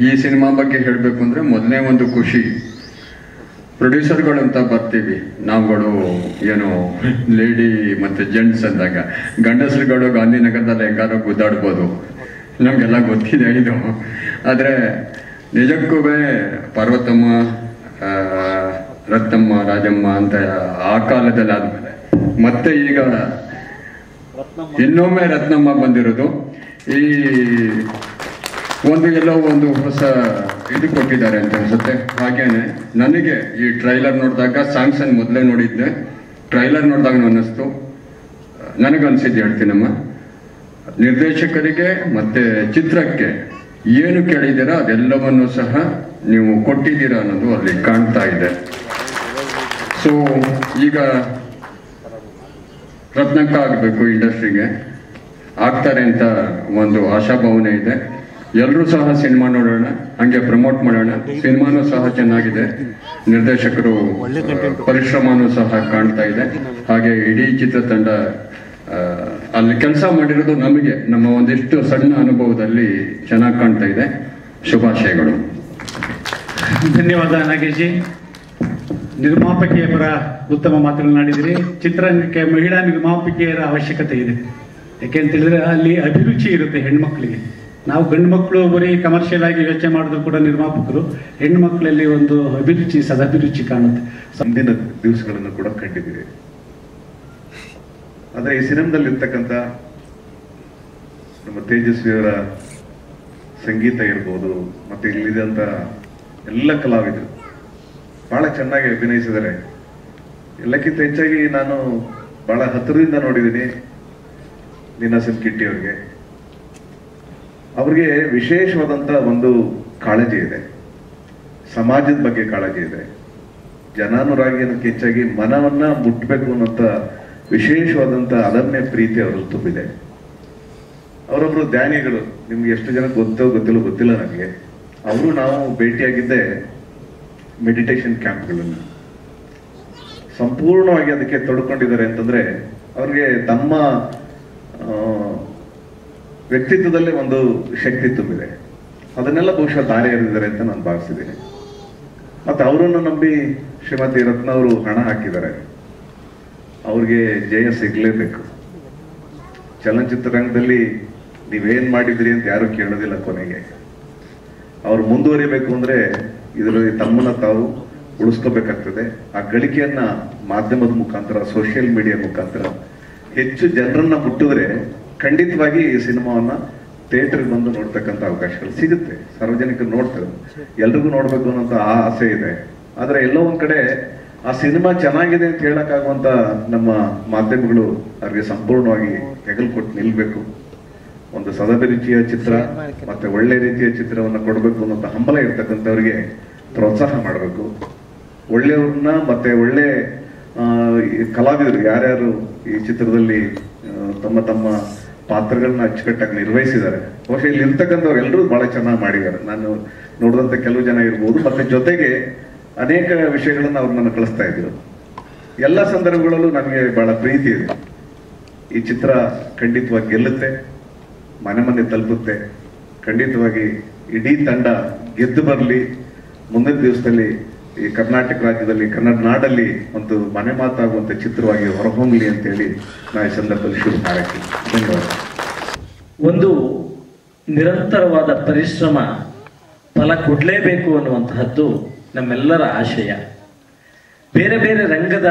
S12: ಈ ಸಿನಿಮಾ ಬಗ್ಗೆ ಹೇಳಬೇಕು ಅಂದ್ರೆ ಮೊದಲನೇ ಒಂದು ಖುಷಿ, ಪ್ರೊಡ್ಯೂಸರ್ಗಳು ಅಂತ ಬರ್ತೀವಿ ನಾವುಗಳು, ಏನು ಲೇಡಿ ಮತ್ತೆ ಜೆಂಟ್ಸ್ ಅಂದಾಗ ಗಂಡಸರುಗಳು ಗಾಂಧಿನಗರದಲ್ಲಿ ಹೆಂಗಾರು ಗುದ್ದಾಡ್ಬೋದು, ನಮ್ಗೆಲ್ಲ ಗೊತ್ತಿದೆ ಇದು. ಆದ್ರೆ ನಿಜಕ್ಕೂ ಪಾರ್ವತಮ್ಮ, ರತ್ನಮ್ಮ, ರಾಜಮ್ಮ ಅಂತ ಆ ಕಾಲದಲ್ಲಿ ಆದ್ಮೇಲೆ ಮತ್ತೆ ಈಗ ಇನ್ನೊಮ್ಮೆ ರತ್ನಮ್ಮ ಬಂದಿರೋದು, ಈ ಎಲ್ಲೋ ಒಂದು ಹೊಸ ಇದು ಕೊಟ್ಟಿದ್ದಾರೆ ಅಂತ ಅನ್ಸುತ್ತೆ. ಹಾಗೇನೆ ನನಗೆ ಈ ಟ್ರೈಲರ್ ನೋಡಿದಾಗ, ಸಾಂಗ್ಸ್ ಅನ್ನು ಮೊದಲೇ ನೋಡಿದ್ದೆ, ಟ್ರೈಲರ್ ನೋಡಿದಾಗ ಅನ್ನಿಸ್ತು, ನನಗನ್ಸಿದ್ದು ಹೇಳ್ತೀನಮ್ಮ, ನಿರ್ದೇಶಕರಿಗೆ ಮತ್ತೆ ಚಿತ್ರಕ್ಕೆ ಏನು ಕೇಳಿದ್ದೀರಾ ಅದೆಲ್ಲವನ್ನು ಸಹ ನೀವು ಕೊಟ್ಟಿದ್ದೀರಾ ಅನ್ನೋದು ಅಲ್ಲಿ ಕಾಣ್ತಾ ಇದೆ. ಸೊ ಈಗ ರತ್ನಕ್ಕ ಆಗಬೇಕು, ಇಂಡಸ್ಟ್ರಿಗೆ ಆಗ್ತಾರೆ ಅಂತ ಒಂದು ಆಶಾಭಾವನೆ ಇದೆ. ಎಲ್ಲರೂ ಸಹ ಸಿನಿಮಾ ನೋಡೋಣ, ಹಂಗೆ ಪ್ರಮೋಟ್ ಮಾಡೋಣ. ಸಿನಿಮಾನು ಸಹ ಚೆನ್ನಾಗಿದೆ, ನಿರ್ದೇಶಕರು ಪರಿಶ್ರಮನೂ ಸಹ ಕಾಣ್ತಾ ಇದೆ. ಹಾಗೆ ಇಡೀ ಚಿತ್ರತಂಡ ಅಲ್ಲಿ ಕೆಲಸ ಮಾಡಿರೋದು ನಮಗೆ ನಮ್ಮ ಒಂದಿಷ್ಟು ಸಣ್ಣ ಅನುಭವದಲ್ಲಿ ಚೆನ್ನಾಗಿ ಕಾಣ್ತಾ ಇದೆ. ಶುಭಾಶಯಗಳು.
S4: ಧನ್ಯವಾದ ನಾಗೇಶ್ ಜಿ. ನಿರ್ಮಾಪಕಿಯ ಪರ ಉತ್ತಮ ಮಾತುಗಳನ್ನಾಡಿದಿರಿ. ಚಿತ್ರರಂಗಕ್ಕೆ ಮಹಿಳಾ ನಿರ್ಮಾಪಕಿಯರ ಅವಶ್ಯಕತೆ ಇದೆ. ಯಾಕೆಂತ ಹೇಳಿದ್ರೆ ಅಲ್ಲಿ ಅಭಿರುಚಿ ಇರುತ್ತೆ ಹೆಣ್ಮಕ್ಳಿಗೆ. ನಾವು ಗಂಡು ಮಕ್ಕಳು ಬರೀ ಕಮರ್ಷಿಯಲ್ ಆಗಿ ಯೋಚನೆ ಮಾಡಿದ್ರು ಕೂಡ ನಿರ್ಮಾಪಕರು ಹೆಣ್ಣು ಮಕ್ಕಳಲ್ಲಿ ಒಂದು ಅಭಿರುಚಿ, ಸದಭಿರುಚಿ ಕಾಣುತ್ತೆ.
S13: ಮುಂದಿನ ದಿವಸಗಳನ್ನು ಕೂಡ ಕಂಡಿದ್ದೀವಿ. ಆದರೆ ಈ ಸಿನಿಮಾದಲ್ಲಿ ಇರ್ತಕ್ಕಂಥ ನಮ್ಮ ತೇಜಸ್ವಿಯವರ ಸಂಗೀತ ಇರ್ಬೋದು, ಮತ್ತೆ ಇಲ್ಲಿದ್ದಂಥ ಎಲ್ಲ ಕಲಾವಿದರು ಬಹಳ ಚೆನ್ನಾಗಿ ಅಭಿನಯಿಸಿದ್ದಾರೆ. ಎಲ್ಲಕ್ಕಿಂತ ಹೆಚ್ಚಾಗಿ ನಾನು ಬಹಳ ಹತ್ತಿರದಿಂದ ನೋಡಿದ್ದೀನಿ ನೀನಾಸನ್ ಕಿಟ್ಟಿ ಅವ್ರಿಗೆ ವಿಶೇಷವಾದಂಥ ಒಂದು ಕಾಳಜಿ ಇದೆ, ಸಮಾಜದ ಬಗ್ಗೆ ಕಾಳಜಿ ಇದೆ, ಜನಾನುರಾಗಿ ಅನ್ನೋಕ್ಕೆ ಹೆಚ್ಚಾಗಿ ಮನವನ್ನ ಮುಟ್ಟಬೇಕು ಅನ್ನೋಂಥ ವಿಶೇಷವಾದಂಥ ಅದನ್ನೇ ಪ್ರೀತಿ ಅವರು ತುಂಬಿದೆ. ಅವರೊಬ್ರು ಧ್ಯಾನಿಗಳು, ನಿಮ್ಗೆ ಎಷ್ಟು ಜನ ಗೊತ್ತಿಲ್ಲ ನನಗೆ. ಅವರು ನಾವು ಭೇಟಿಯಾಗಿದ್ದೆ ಮೆಡಿಟೇಷನ್ ಕ್ಯಾಂಪ್ಗಳನ್ನು ಸಂಪೂರ್ಣವಾಗಿ ಅದಕ್ಕೆ ತೊಡ್ಕೊಂಡಿದ್ದಾರೆ ಅಂತಂದ್ರೆ ಅವ್ರಿಗೆ ತಮ್ಮ ವ್ಯಕ್ತಿತ್ವದಲ್ಲೇ ಒಂದು ಶಕ್ತಿ ತುಂಬಿದೆ. ಅದನ್ನೆಲ್ಲ ಬಹುಶಃ ದಾರಿ ಎರೆದಿದ್ದಾರೆ ಅಂತ ನಾನು ಭಾವಿಸಿದ್ದೀನಿ. ಮತ್ತೆ ಅವರನ್ನು ನಂಬಿ ಶ್ರೀಮತಿ ರತ್ನ ಅವರು ಹಣ ಹಾಕಿದ್ದಾರೆ. ಅವ್ರಿಗೆ ಜಯ ಸಿಗ್ಲೇಬೇಕು. ಚಲನಚಿತ್ರರಂಗದಲ್ಲಿ ನೀವೇನ್ ಮಾಡಿದ್ರಿ ಅಂತ ಯಾರು ಕೇಳೋದಿಲ್ಲ. ಕೊನೆಗೆ ಅವ್ರು ಮುಂದುವರಿಬೇಕು ಅಂದ್ರೆ ಇದರಲ್ಲಿ ತಮ್ಮನ್ನ ತಾವು ಉಳಿಸ್ಕೋಬೇಕಾಗ್ತದೆ. ಆ ಗಳಿಕೆಯನ್ನ ಮಾಧ್ಯಮದ ಮುಖಾಂತರ, ಸೋಷಿಯಲ್ ಮೀಡಿಯಾ ಮುಖಾಂತರ ಹೆಚ್ಚು ಜನರನ್ನ ಮುಟ್ಟಿದ್ರೆ ಖಂಡಿತವಾಗಿ ಈ ಸಿನಿಮಾವನ್ನ ಥಿಯೇಟರ್ಗೆ ಬಂದು ನೋಡ್ತಕ್ಕಂಥ ಅವಕಾಶಗಳು ಸಿಗುತ್ತೆ. ಸಾರ್ವಜನಿಕರು ನೋಡ್ತಾರೆ, ಎಲ್ರಿಗೂ ನೋಡ್ಬೇಕು ಅನ್ನೋಂಥ ಆ ಆಸೆ ಇದೆ. ಆದ್ರೆ ಎಲ್ಲೋ ಒಂದ್ ಕಡೆ ಆ ಸಿನಿಮಾ ಚೆನ್ನಾಗಿದೆ ಅಂತ ಹೇಳಕ್ಕಾಗುವಂತ ನಮ್ಮ ಮಾಧ್ಯಮಗಳು ಅವ್ರಿಗೆ ಸಂಪೂರ್ಣವಾಗಿ ಹೆಗಲು ಕೊಟ್ಟು ನಿಲ್ಬೇಕು. ಒಂದು ಸದಭಿರುಚಿಯ ಚಿತ್ರ ಮತ್ತೆ ಒಳ್ಳೆ ರೀತಿಯ ಚಿತ್ರವನ್ನ ಕೊಡಬೇಕು ಅನ್ನೋಂಥ ಹಂಬಲ ಇರ್ತಕ್ಕಂಥವ್ರಿಗೆ ಪ್ರೋತ್ಸಾಹ ಮಾಡಬೇಕು. ಒಳ್ಳೆಯವ್ರನ್ನ ಮತ್ತೆ ಒಳ್ಳೆ ಕಲಾವಿದರು ಯಾರ್ಯಾರು ಈ ಚಿತ್ರದಲ್ಲಿ ತಮ್ಮ ತಮ್ಮ ಪಾತ್ರಗಳನ್ನ ಅಚ್ಚುಕಟ್ಟಾಗಿ ನಿರ್ವಹಿಸಿದ್ದಾರೆ. ಬಹುಶಃ ಇಲ್ಲಿ ಇರ್ತಕ್ಕಂಥವ್ರು ಎಲ್ಲರೂ ಬಹಳ ಚೆನ್ನಾಗಿ ಮಾಡಿದ್ದಾರೆ. ನಾನು ನೋಡಿದಂತ ಕೆಲವು ಜನ ಇರ್ಬೋದು. ಮತ್ತೆ ಜೊತೆಗೆ ಅನೇಕ ವಿಷಯಗಳನ್ನ ಅವ್ರು ನನ್ನ ಕಳಿಸ್ತಾ ಇದ್ರು. ಎಲ್ಲ ಸಂದರ್ಭಗಳಲ್ಲೂ ನನಗೆ ಬಹಳ ಪ್ರೀತಿ ಇದೆ. ಈ ಚಿತ್ರ ಖಂಡಿತವಾಗಿ ಗೆಲ್ಲುತ್ತೆ, ಮನೆ ಮನೆ ತಲುಪುತ್ತೆ. ಖಂಡಿತವಾಗಿ ಇಡೀ ತಂಡ ಗೆದ್ದು ಬರಲಿ. ಮುಂದಿನ ದಿವಸದಲ್ಲಿ ಈ ಕರ್ನಾಟಕ ರಾಜ್ಯದಲ್ಲಿ, ಕನ್ನಡ ನಾಡಲ್ಲಿ ಒಂದು ಮನೆ ಮಾತಾಗುವಂತ ಚಿತ್ರವಾಗಿ ಹೊರಹೊಮ್ಮಲಿ ಅಂತೇಳಿ ನಾ ಈ ಸಂದರ್ಭದಲ್ಲಿ ಶುಭ ಹಾರೈಸಿ. ಧನ್ಯವಾದ.
S14: ಒಂದು ನಿರಂತರವಾದ ಪರಿಶ್ರಮ ಫಲ ಕೊಡಲೇಬೇಕು ಅನ್ನುವಂತಹದ್ದು ನಮ್ಮೆಲ್ಲರ ಆಶಯ. ಬೇರೆ ಬೇರೆ ರಂಗದ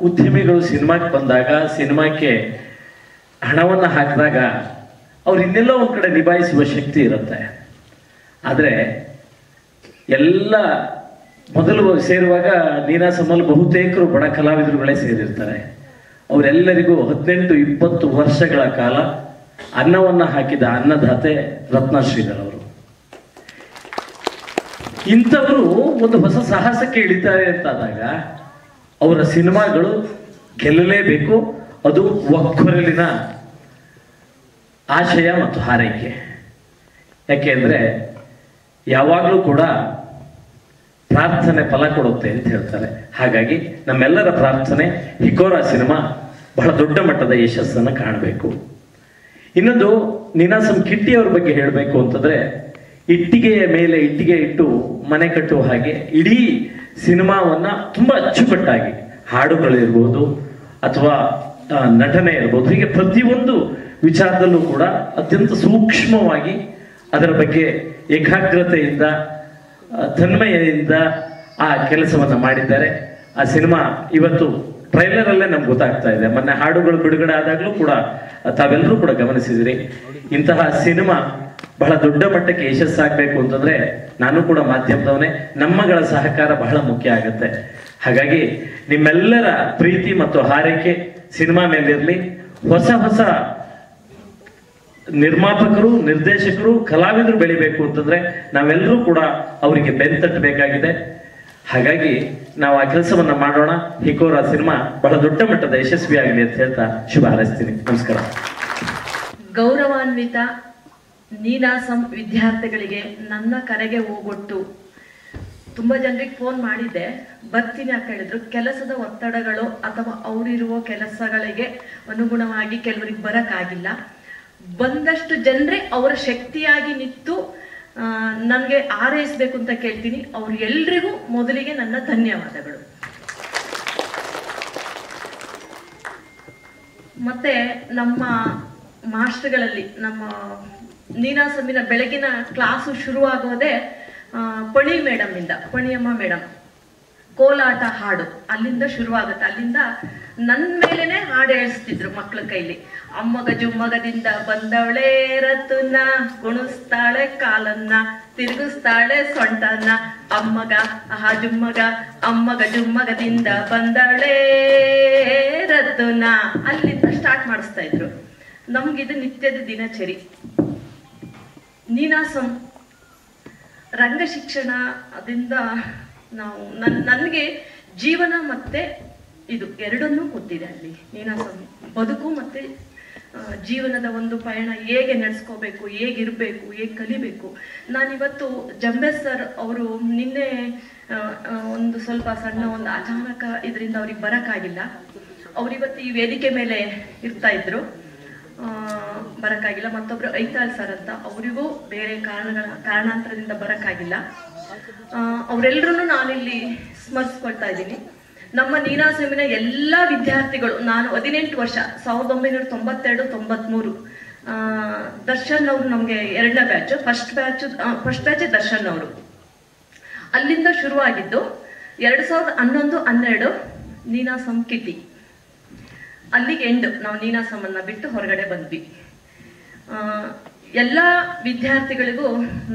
S14: ಉದ್ಯಮಿಗಳು ಸಿನಿಮಾಕ್ಕೆ ಬಂದಾಗ, ಸಿನಿಮಾಕ್ಕೆ ಹಣವನ್ನು ಹಾಕಿದಾಗ ಅವ್ರು ಇನ್ನೆಲ್ಲೋ ಒಂದು ಕಡೆ ನಿಭಾಯಿಸುವ ಶಕ್ತಿ ಇರುತ್ತೆ. ಆದರೆ ಎಲ್ಲ ಮೊದಲು ಸೇರುವಾಗ ನೀನಾಸಂನಲ್ಲಿ ಬಹುತೇಕರು ಬಡ ಕಲಾವಿದರುಗಳೇ ಸೇರಿರ್ತಾರೆ. ಅವರೆಲ್ಲರಿಗೂ 18-20 ವರ್ಷಗಳ ಕಾಲ ಅನ್ನವನ್ನು ಹಾಕಿದ ಅನ್ನದಾತೆ ರತ್ನಶ್ರೀಧರ್. ಇಂಥವರು ಒಂದು ಹೊಸ ಸಾಹಸಕ್ಕೆ ಇಳಿತಾರೆ ಅಂತಾದಾಗ ಅವರ ಸಿನಿಮಾಗಳು ಗೆಲ್ಲಲೇಬೇಕು. ಅದು ಒಕ್ಕೊರಲಿನ ಆಶಯ ಮತ್ತು ಹಾರೈಕೆ. ಯಾಕೆಂದ್ರೆ ಯಾವಾಗಲೂ ಕೂಡ ಪ್ರಾರ್ಥನೆ ಫಲ ಕೊಡುತ್ತೆ ಅಂತ ಹೇಳ್ತಾರೆ. ಹಾಗಾಗಿ ನಮ್ಮೆಲ್ಲರ ಪ್ರಾರ್ಥನೆ ಹಿಕೋರಾ ಸಿನಿಮಾ ಬಹಳ ದೊಡ್ಡ ಮಟ್ಟದ ಯಶಸ್ಸನ್ನು ಕಾಣಬೇಕು. ಇನ್ನೊಂದು, ನೀನಾಸಂ ಕಿಟ್ಟಿ ಅವ್ರ ಬಗ್ಗೆ ಹೇಳಬೇಕು ಅಂತಂದ್ರೆ, ಇಟ್ಟಿಗೆಯ ಮೇಲೆ ಇಟ್ಟಿಗೆ ಇಟ್ಟು ಮನೆ ಕಟ್ಟುವ ಹಾಗೆ ಇಡೀ ಸಿನಿಮಾವನ್ನ ತುಂಬಾ ಅಚ್ಚುಕಟ್ಟಾಗಿ, ಹಾಡುಗಳಿರ್ಬೋದು ಅಥವಾ ನಟನೆ ಇರ್ಬೋದು, ಹೀಗೆ ಪ್ರತಿಯೊಂದು ವಿಚಾರದಲ್ಲೂ ಕೂಡ ಅತ್ಯಂತ ಸೂಕ್ಷ್ಮವಾಗಿ ಅದರ ಬಗ್ಗೆ ಏಕಾಗ್ರತೆಯಿಂದ, ತನ್ಮಯದಿಂದ ಆ ಕೆಲಸವನ್ನ ಮಾಡಿದ್ದಾರೆ. ಆ ಸಿನಿಮಾ ಇವತ್ತು ಟ್ರೈಲರ್ ಅಲ್ಲೇ ನಮ್ಗೆ ಗೊತ್ತಾಗ್ತಾ ಇದೆ. ಮೊನ್ನೆ ಹಾಡುಗಳು ಬಿಡುಗಡೆ ಆದಾಗ್ಲೂ ಕೂಡ ತಾವೆಲ್ಲರೂ ಕೂಡ ಗಮನಿಸಿದಿರಿ. ಇಂತಹ ಸಿನಿಮಾ ಬಹಳ ದೊಡ್ಡ ಮಟ್ಟಕ್ಕೆ ಯಶಸ್ಸಾಗಬೇಕು ಅಂತಂದ್ರೆ ನಾನು ಕೂಡ ಮಾಧ್ಯಮದವನೇ, ನಮ್ಮಗಳ ಸಹಕಾರ ಬಹಳ ಮುಖ್ಯ ಆಗುತ್ತೆ. ಹಾಗಾಗಿ ನಿಮ್ಮೆಲ್ಲರ ಪ್ರೀತಿ ಮತ್ತು ಹಾರೈಕೆ ಸಿನಿಮಾ ಮೇಲಿರಲಿ. ಹೊಸ ಹೊಸ ನಿರ್ಮಾಪಕರು, ನಿರ್ದೇಶಕರು, ಕಲಾವಿದರು ಬೆಳಿಬೇಕು ಅಂತಂದ್ರೆ ನಾವೆಲ್ಲರೂ ಕೂಡ ಅವರಿಗೆ ಬೆಂತಟ್ಟಬೇಕಾಗಿದೆ. ಹಾಗಾಗಿ ನಾವು ಆ ಕೆಲಸವನ್ನ ಮಾಡೋಣ. ಹಿಕೋರಾ ಸಿನಿಮಾ ಬಹಳ ದೊಡ್ಡ ಮಟ್ಟದ ಯಶಸ್ವಿಯಾಗಲಿ ಅಂತ ಹೇಳ್ತಾ ಶುಭ ಹಾರೈಸ್ತೀನಿ. ನಮಸ್ಕಾರ.
S15: ಗೌರವಾನ್ವಿತ ನೀನಾಸಂ ವಿದ್ಯಾರ್ಥಿಗಳಿಗೆ ನನ್ನ ಕರೆಗೆ ಹೋಗೊಟ್ಟು ತುಂಬಾ ಜನರಿಗೆ ಫೋನ್ ಮಾಡಿದ್ದೆ, ಬರ್ತೀನಿ ಅಂತ ಹೇಳಿದ್ರು. ಕೆಲಸದ ಒತ್ತಡಗಳು ಅಥವಾ ಅವರಿರುವ ಕೆಲಸಗಳಿಗೆ ಅನುಗುಣವಾಗಿ ಕೆಲವರಿಗೆ ಬರಕ್ಕಾಗಿಲ್ಲ. ಬಂದಷ್ಟು ಜನರೇ ಅವರ ಶಕ್ತಿಯಾಗಿ ನಿಂತು ನನಗೆ ಆರೈಸಬೇಕು ಅಂತ ಕೇಳ್ತೀನಿ. ಅವ್ರು ಎಲ್ರಿಗೂ ಮೊದಲಿಗೆ ನನ್ನ ಧನ್ಯವಾದಗಳು. ಮತ್ತೆ ನಮ್ಮ ಮಾಸ್ಟರ್ಗಳಲ್ಲಿ, ನಮ್ಮ ನೀನಾಸಂನ ಬೆಳಗಿನ ಕ್ಲಾಸು ಶುರುವಾಗೋದೇ ಪಣಿ ಮೇಡಮ್ ಇಂದ, ಪಣಿಯಮ್ಮ ಮೇಡಮ್ ಕೋಲಾಟ ಹಾಡು ಅಲ್ಲಿಂದ ಶುರುವಾಗುತ್ತೆ. ಅಲ್ಲಿಂದ ನನ್ನ ಮೇಲೇನೆ ಹಾಡು ಹೇಳಿಸ್ತಿದ್ರು ಮಕ್ಳ ಕೈಲಿ. ಅಮ್ಮಗ ಜುಮ್ಮಗದಿಂದ ಬಂದವಳೆ ರತುನ, ಕುಣಿಸ್ತಾಳೆ ಕಾಲನ್ನ, ತಿರುಗಿಸ್ತಾಳೆ ಸೊಂಟನ್ನ, ಅಮ್ಮಗ ಜುಮ್ಮಗ, ಅಮ್ಮಗ ಜುಮ್ಮಗದಿಂದ ಬಂದವಳೆ ರತುನ, ಅಲ್ಲಿಂದ ಸ್ಟಾರ್ಟ್ ಮಾಡಿಸ್ತಾ ಇದ್ರು. ನಮ್ಗಿದು ನಿತ್ಯದ ದಿನಚರಿ. ನೀನಾಸಂ ರಂಗ ಶಿಕ್ಷಣ ಅದರಿಂದ ನಾವು ನನಗೆ ಜೀವನ ಮತ್ತೆ ಇದು ಎರಡನ್ನೂ ಗೊತ್ತಿದೆ. ಅಲ್ಲಿ ನೀನಾಸಂ ಬದುಕು ಮತ್ತೆ ಜೀವನದ ಒಂದು ಪಯಣ ಹೇಗೆ ನಡೆಸ್ಕೋಬೇಕು, ಹೇಗಿರ್ಬೇಕು, ಹೇಗೆ ಕಲಿಬೇಕು. ನಾನಿವತ್ತು ಜಂಬೆ ಸರ್ ಅವರು ನಿನ್ನೆ ಒಂದು ಸ್ವಲ್ಪ ಸಣ್ಣ ಒಂದು ಅಚಾನಕ ಇದರಿಂದ ಅವ್ರಿಗೆ ಬರಕ್ಕಾಗಿಲ್ಲ. ಅವರಿವತ್ತು ಈ ವೇದಿಕೆ ಮೇಲೆ ಇರ್ತಾ ಇದ್ರು, ಬರಕ್ಕಾಗಿಲ್ಲ. ಮತ್ತೊಬ್ರು ಐತಾಳ್ ಸರ್ ಅಂತ, ಅವರಿಗೂ ಬೇರೆ ಕಾರಣಾಂತರದಿಂದ ಬರಕ್ಕಾಗಿಲ್ಲ. ಅವರೆಲ್ಲರೂ ನಾನಿಲ್ಲಿ ಸ್ಮರಿಸ್ಕೊಳ್ತಾ ಇದ್ದೀನಿ. ನಮ್ಮ ನೀನಾಸಂನ ಎಲ್ಲ ವಿದ್ಯಾರ್ಥಿಗಳು, ನಾನು 18 ವರ್ಷ 1992-93 ದರ್ಶನ್ ಅವರು ನಮಗೆ ಎರಡನೇ ಬ್ಯಾಚ್, ಫಸ್ಟ್ ಬ್ಯಾಚ್ ದರ್ಶನ್ ಅವರು. ಅಲ್ಲಿಂದ ಶುರುವಾಗಿದ್ದು 2011-12 ನೀನಾಸಂ ಕಿಟಿ, ಅಲ್ಲಿಗೆ ಎಂಡು. ನಾವು ನೀನಾಸಮನ್ನ ಬಿಟ್ಟು ಹೊರಗಡೆ ಬಂದ್ವಿ. ಎಲ್ಲ ವಿದ್ಯಾರ್ಥಿಗಳಿಗೂ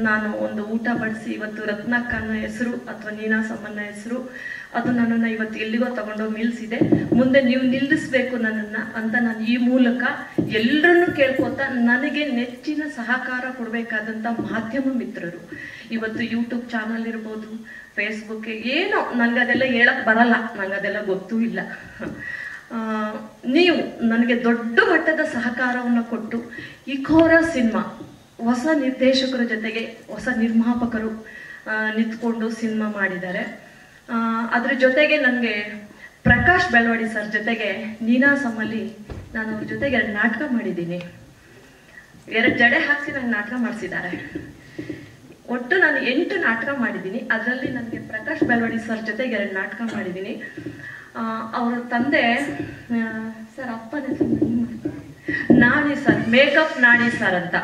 S15: ನಾನು ಒಂದು ಊಟ ಬಡಿಸಿ, ಇವತ್ತು ರತ್ನಕ್ಕನ ಹೆಸರು ಅಥವಾ ನೀನಾಸಮನ್ನ ಹೆಸರು ಅದು ನನ್ನನ್ನು ಇವತ್ತು ಎಲ್ಲಿಗೋ ತಗೊಂಡೋಗಿ ನಿಲ್ಲಿಸಿದೆ. ಮುಂದೆ ನೀವು ನಿಲ್ಲಿಸ್ಬೇಕು ನನ್ನನ್ನು ಅಂತ ನಾನು ಈ ಮೂಲಕ ಎಲ್ಲರನ್ನೂ ಕೇಳ್ಕೊತಾ, ನನಗೆ ನೆಚ್ಚಿನ ಸಹಕಾರ ಕೊಡಬೇಕಾದಂಥ ಮಾಧ್ಯಮ ಮಿತ್ರರು, ಇವತ್ತು ಯೂಟ್ಯೂಬ್ ಚಾನಲ್ ಇರ್ಬೋದು, ಫೇಸ್ಬುಕ್, ಏನೋ ನನಗದೆಲ್ಲ ಹೇಳಕ್ ಬರಲ್ಲ, ನನಗದೆಲ್ಲ ಗೊತ್ತೂ ಇಲ್ಲ. ನೀವು ನನಗೆ ದೊಡ್ಡ ಮಟ್ಟದ ಸಹಕಾರವನ್ನು ಕೊಟ್ಟು ಇಕೋರ ಸಿನಿಮಾ ಹೊಸ ನಿರ್ದೇಶಕರ ಜೊತೆಗೆ ಹೊಸ ನಿರ್ಮಾಪಕರು ನಿಂತ್ಕೊಂಡು ಸಿನಿಮಾ ಮಾಡಿದ್ದಾರೆ. ಅದ್ರ ಜೊತೆಗೆ ನನಗೆ ಪ್ರಕಾಶ್ ಬೆಳವಡಿ ಸರ್ ಜೊತೆಗೆ ನೀನಾಸಮಲ್ಲಿ ನಾನು ಅವ್ರ ಜೊತೆಗೆ 2 ನಾಟಕ ಮಾಡಿದ್ದೀನಿ. 2 ಜಡೆ ಹಾಕಿಸಿ ನಂಗೆ ನಾಟಕ ಮಾಡಿಸಿದ್ದಾರೆ. ಒಟ್ಟು ನಾನು 8 ನಾಟಕ ಮಾಡಿದ್ದೀನಿ. ಅದರಲ್ಲಿ ನನಗೆ ಪ್ರಕಾಶ್ ಬೆಳವಡಿ ಸರ್ ಜೊತೆಗೆ 2 ನಾಟಕ ಮಾಡಿದ್ದೀನಿ. ಅವರ ತಂದೆ ಸರ್, ಅಪ್ಪನ Nani sir, makeup Nani sir ಅಂತ.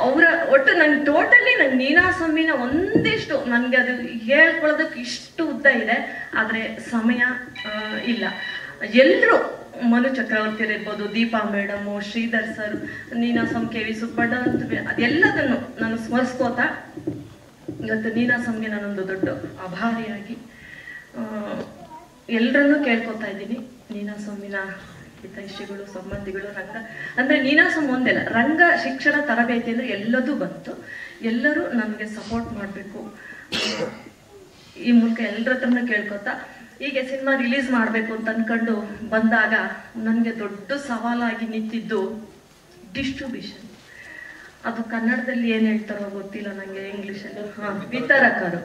S15: ಅವರ ಒಟ್ಟು ನಂಗೆ ಟೋಟಲಿ ನಂಗೆ ನೀನಾಸಮ್ಮಿನ ಒಂದಿಷ್ಟು ನನಗೆ ಅದು ಹೇಳ್ಕೊಳ್ಳೋದಕ್ಕೆ ಇಷ್ಟು ಉದ್ದ ಇದೆ, ಆದರೆ ಸಮಯ ಇಲ್ಲ. ಎಲ್ಲರೂ ಮನು ಚಕ್ರವರ್ತಿ ಇರ್ಬೋದು, Deepa madam, Sridhar sir, Ninasam KV Subbanna, ಅದೆಲ್ಲದನ್ನು ನಾನು ಸ್ಮರಿಸ್ಕೋತಾ ಇವತ್ತು ನೀನಾಸಂಗೆ ನಾನೊಂದು ದೊಡ್ಡ ಆಭಾರಿಯಾಗಿ ಎಲ್ಲರನ್ನೂ ಕೇಳ್ಕೊತಾ ಇದ್ದೀನಿ. ನೀನಾಸಂನ ಹಿತೈಷಿಗಳು, ಸಂಬಂಧಿಗಳು, ರಂಗ ಅಂದರೆ ನೀನಾಸಂ ಒಂದಿಲ್ಲ, ರಂಗ ಶಿಕ್ಷಣ ತರಬೇತಿ ಅಂದರೆ ಎಲ್ಲದೂ ಬಂತು. ಎಲ್ಲರೂ ನನಗೆ ಸಪೋರ್ಟ್ ಮಾಡಬೇಕು. ಈ ಮೂಲಕ ಎಲ್ಲರ ಹತ್ರನೂ ಕೇಳ್ಕೊತಾ, ಹೀಗೆ ಸಿನಿಮಾ ರಿಲೀಸ್ ಮಾಡಬೇಕು ಅಂತ ಅನ್ಕೊಂಡು ಬಂದಾಗ ನನಗೆ ದೊಡ್ಡ ಸವಾಲಾಗಿ ನಿಂತಿದ್ದು ಡಿಸ್ಟ್ರಿಬ್ಯೂಷನ್. ಅದು ಕನ್ನಡದಲ್ಲಿ ಏನು ಹೇಳ್ತಾರೋ ಗೊತ್ತಿಲ್ಲ ನನಗೆ, ಇಂಗ್ಲೀಷಲ್ಲಿ ವಿತರಕರು.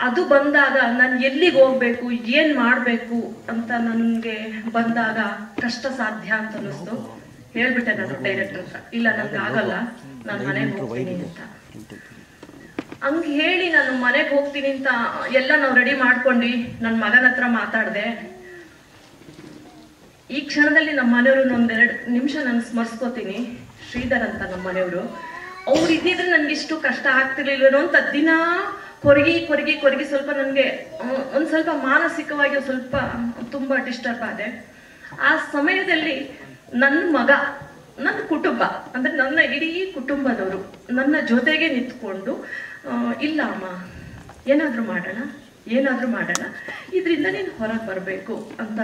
S15: ಅದು ಬಂದಾಗ ನಾನು ಎಲ್ಲಿಗೆ ಹೋಗ್ಬೇಕು, ಏನು ಮಾಡಬೇಕು ಅಂತ ನನಗೆ ಬಂದಾಗ ಕಷ್ಟ ಸಾಧ್ಯ ಅಂತ ಅನ್ನಿಸ್ತು. ಹೇಳ್ಬಿಟ್ಟೆ ನಾನು ಡೈರೆಕ್ಟರ್ ಹತ್ರ, ಇಲ್ಲ ನನಗೆ ಆಗಲ್ಲ, ನಾನು ಮನೆಗೆ ಹೋಗ್ತೀನಿ ಅಂತ. ಹಂಗೆ ಹೇಳಿ ನಾನು ಮನೆಗೆ ಹೋಗ್ತೀನಿ ಅಂತ ಎಲ್ಲ ನಾವು ರೆಡಿ ಮಾಡ್ಕೊಂಡು ನನ್ನ ಮಗನ ಹತ್ರ ಮಾತಾಡಿದೆ. ಈ ಕ್ಷಣದಲ್ಲಿ ನಮ್ಮ ಮನೆಯವರು ಒಂದೆರಡು ನಿಮಿಷ ನಾನು ಸ್ಮರಿಸ್ಕೋತೀನಿ. ಶ್ರೀಧರ್ ಅಂತ ನಮ್ಮ ಮನೆಯವರು, ಅವ್ರು ಇದ್ದಿದ್ರೆ ನನಗಿಷ್ಟು ಕಷ್ಟ ಆಗ್ತಿರ್ಲಿಲ್ವೇನೋ ಅಂತ ದಿನ ಕೊರಗಿ ಸ್ವಲ್ಪ ನನಗೆ ಒಂದು ಸ್ವಲ್ಪ ಮಾನಸಿಕವಾಗಿ ಸ್ವಲ್ಪ ತುಂಬ ಡಿಸ್ಟರ್ಬ್ ಆದೆ. ಆ ಸಮಯದಲ್ಲಿ ನನ್ನ ಮಗ, ನನ್ನ ಕುಟುಂಬ ಅಂದರೆ ನನ್ನ ಇಡೀ ಕುಟುಂಬದವರು ನನ್ನ ಜೊತೆಗೆ ನಿಂತ್ಕೊಂಡು, ಇಲ್ಲ ಅಮ್ಮ ಏನಾದರೂ ಮಾಡೋಣ, ಇದರಿಂದ ನೀನು ಹೊರಗೆ ಬರಬೇಕು ಅಂತ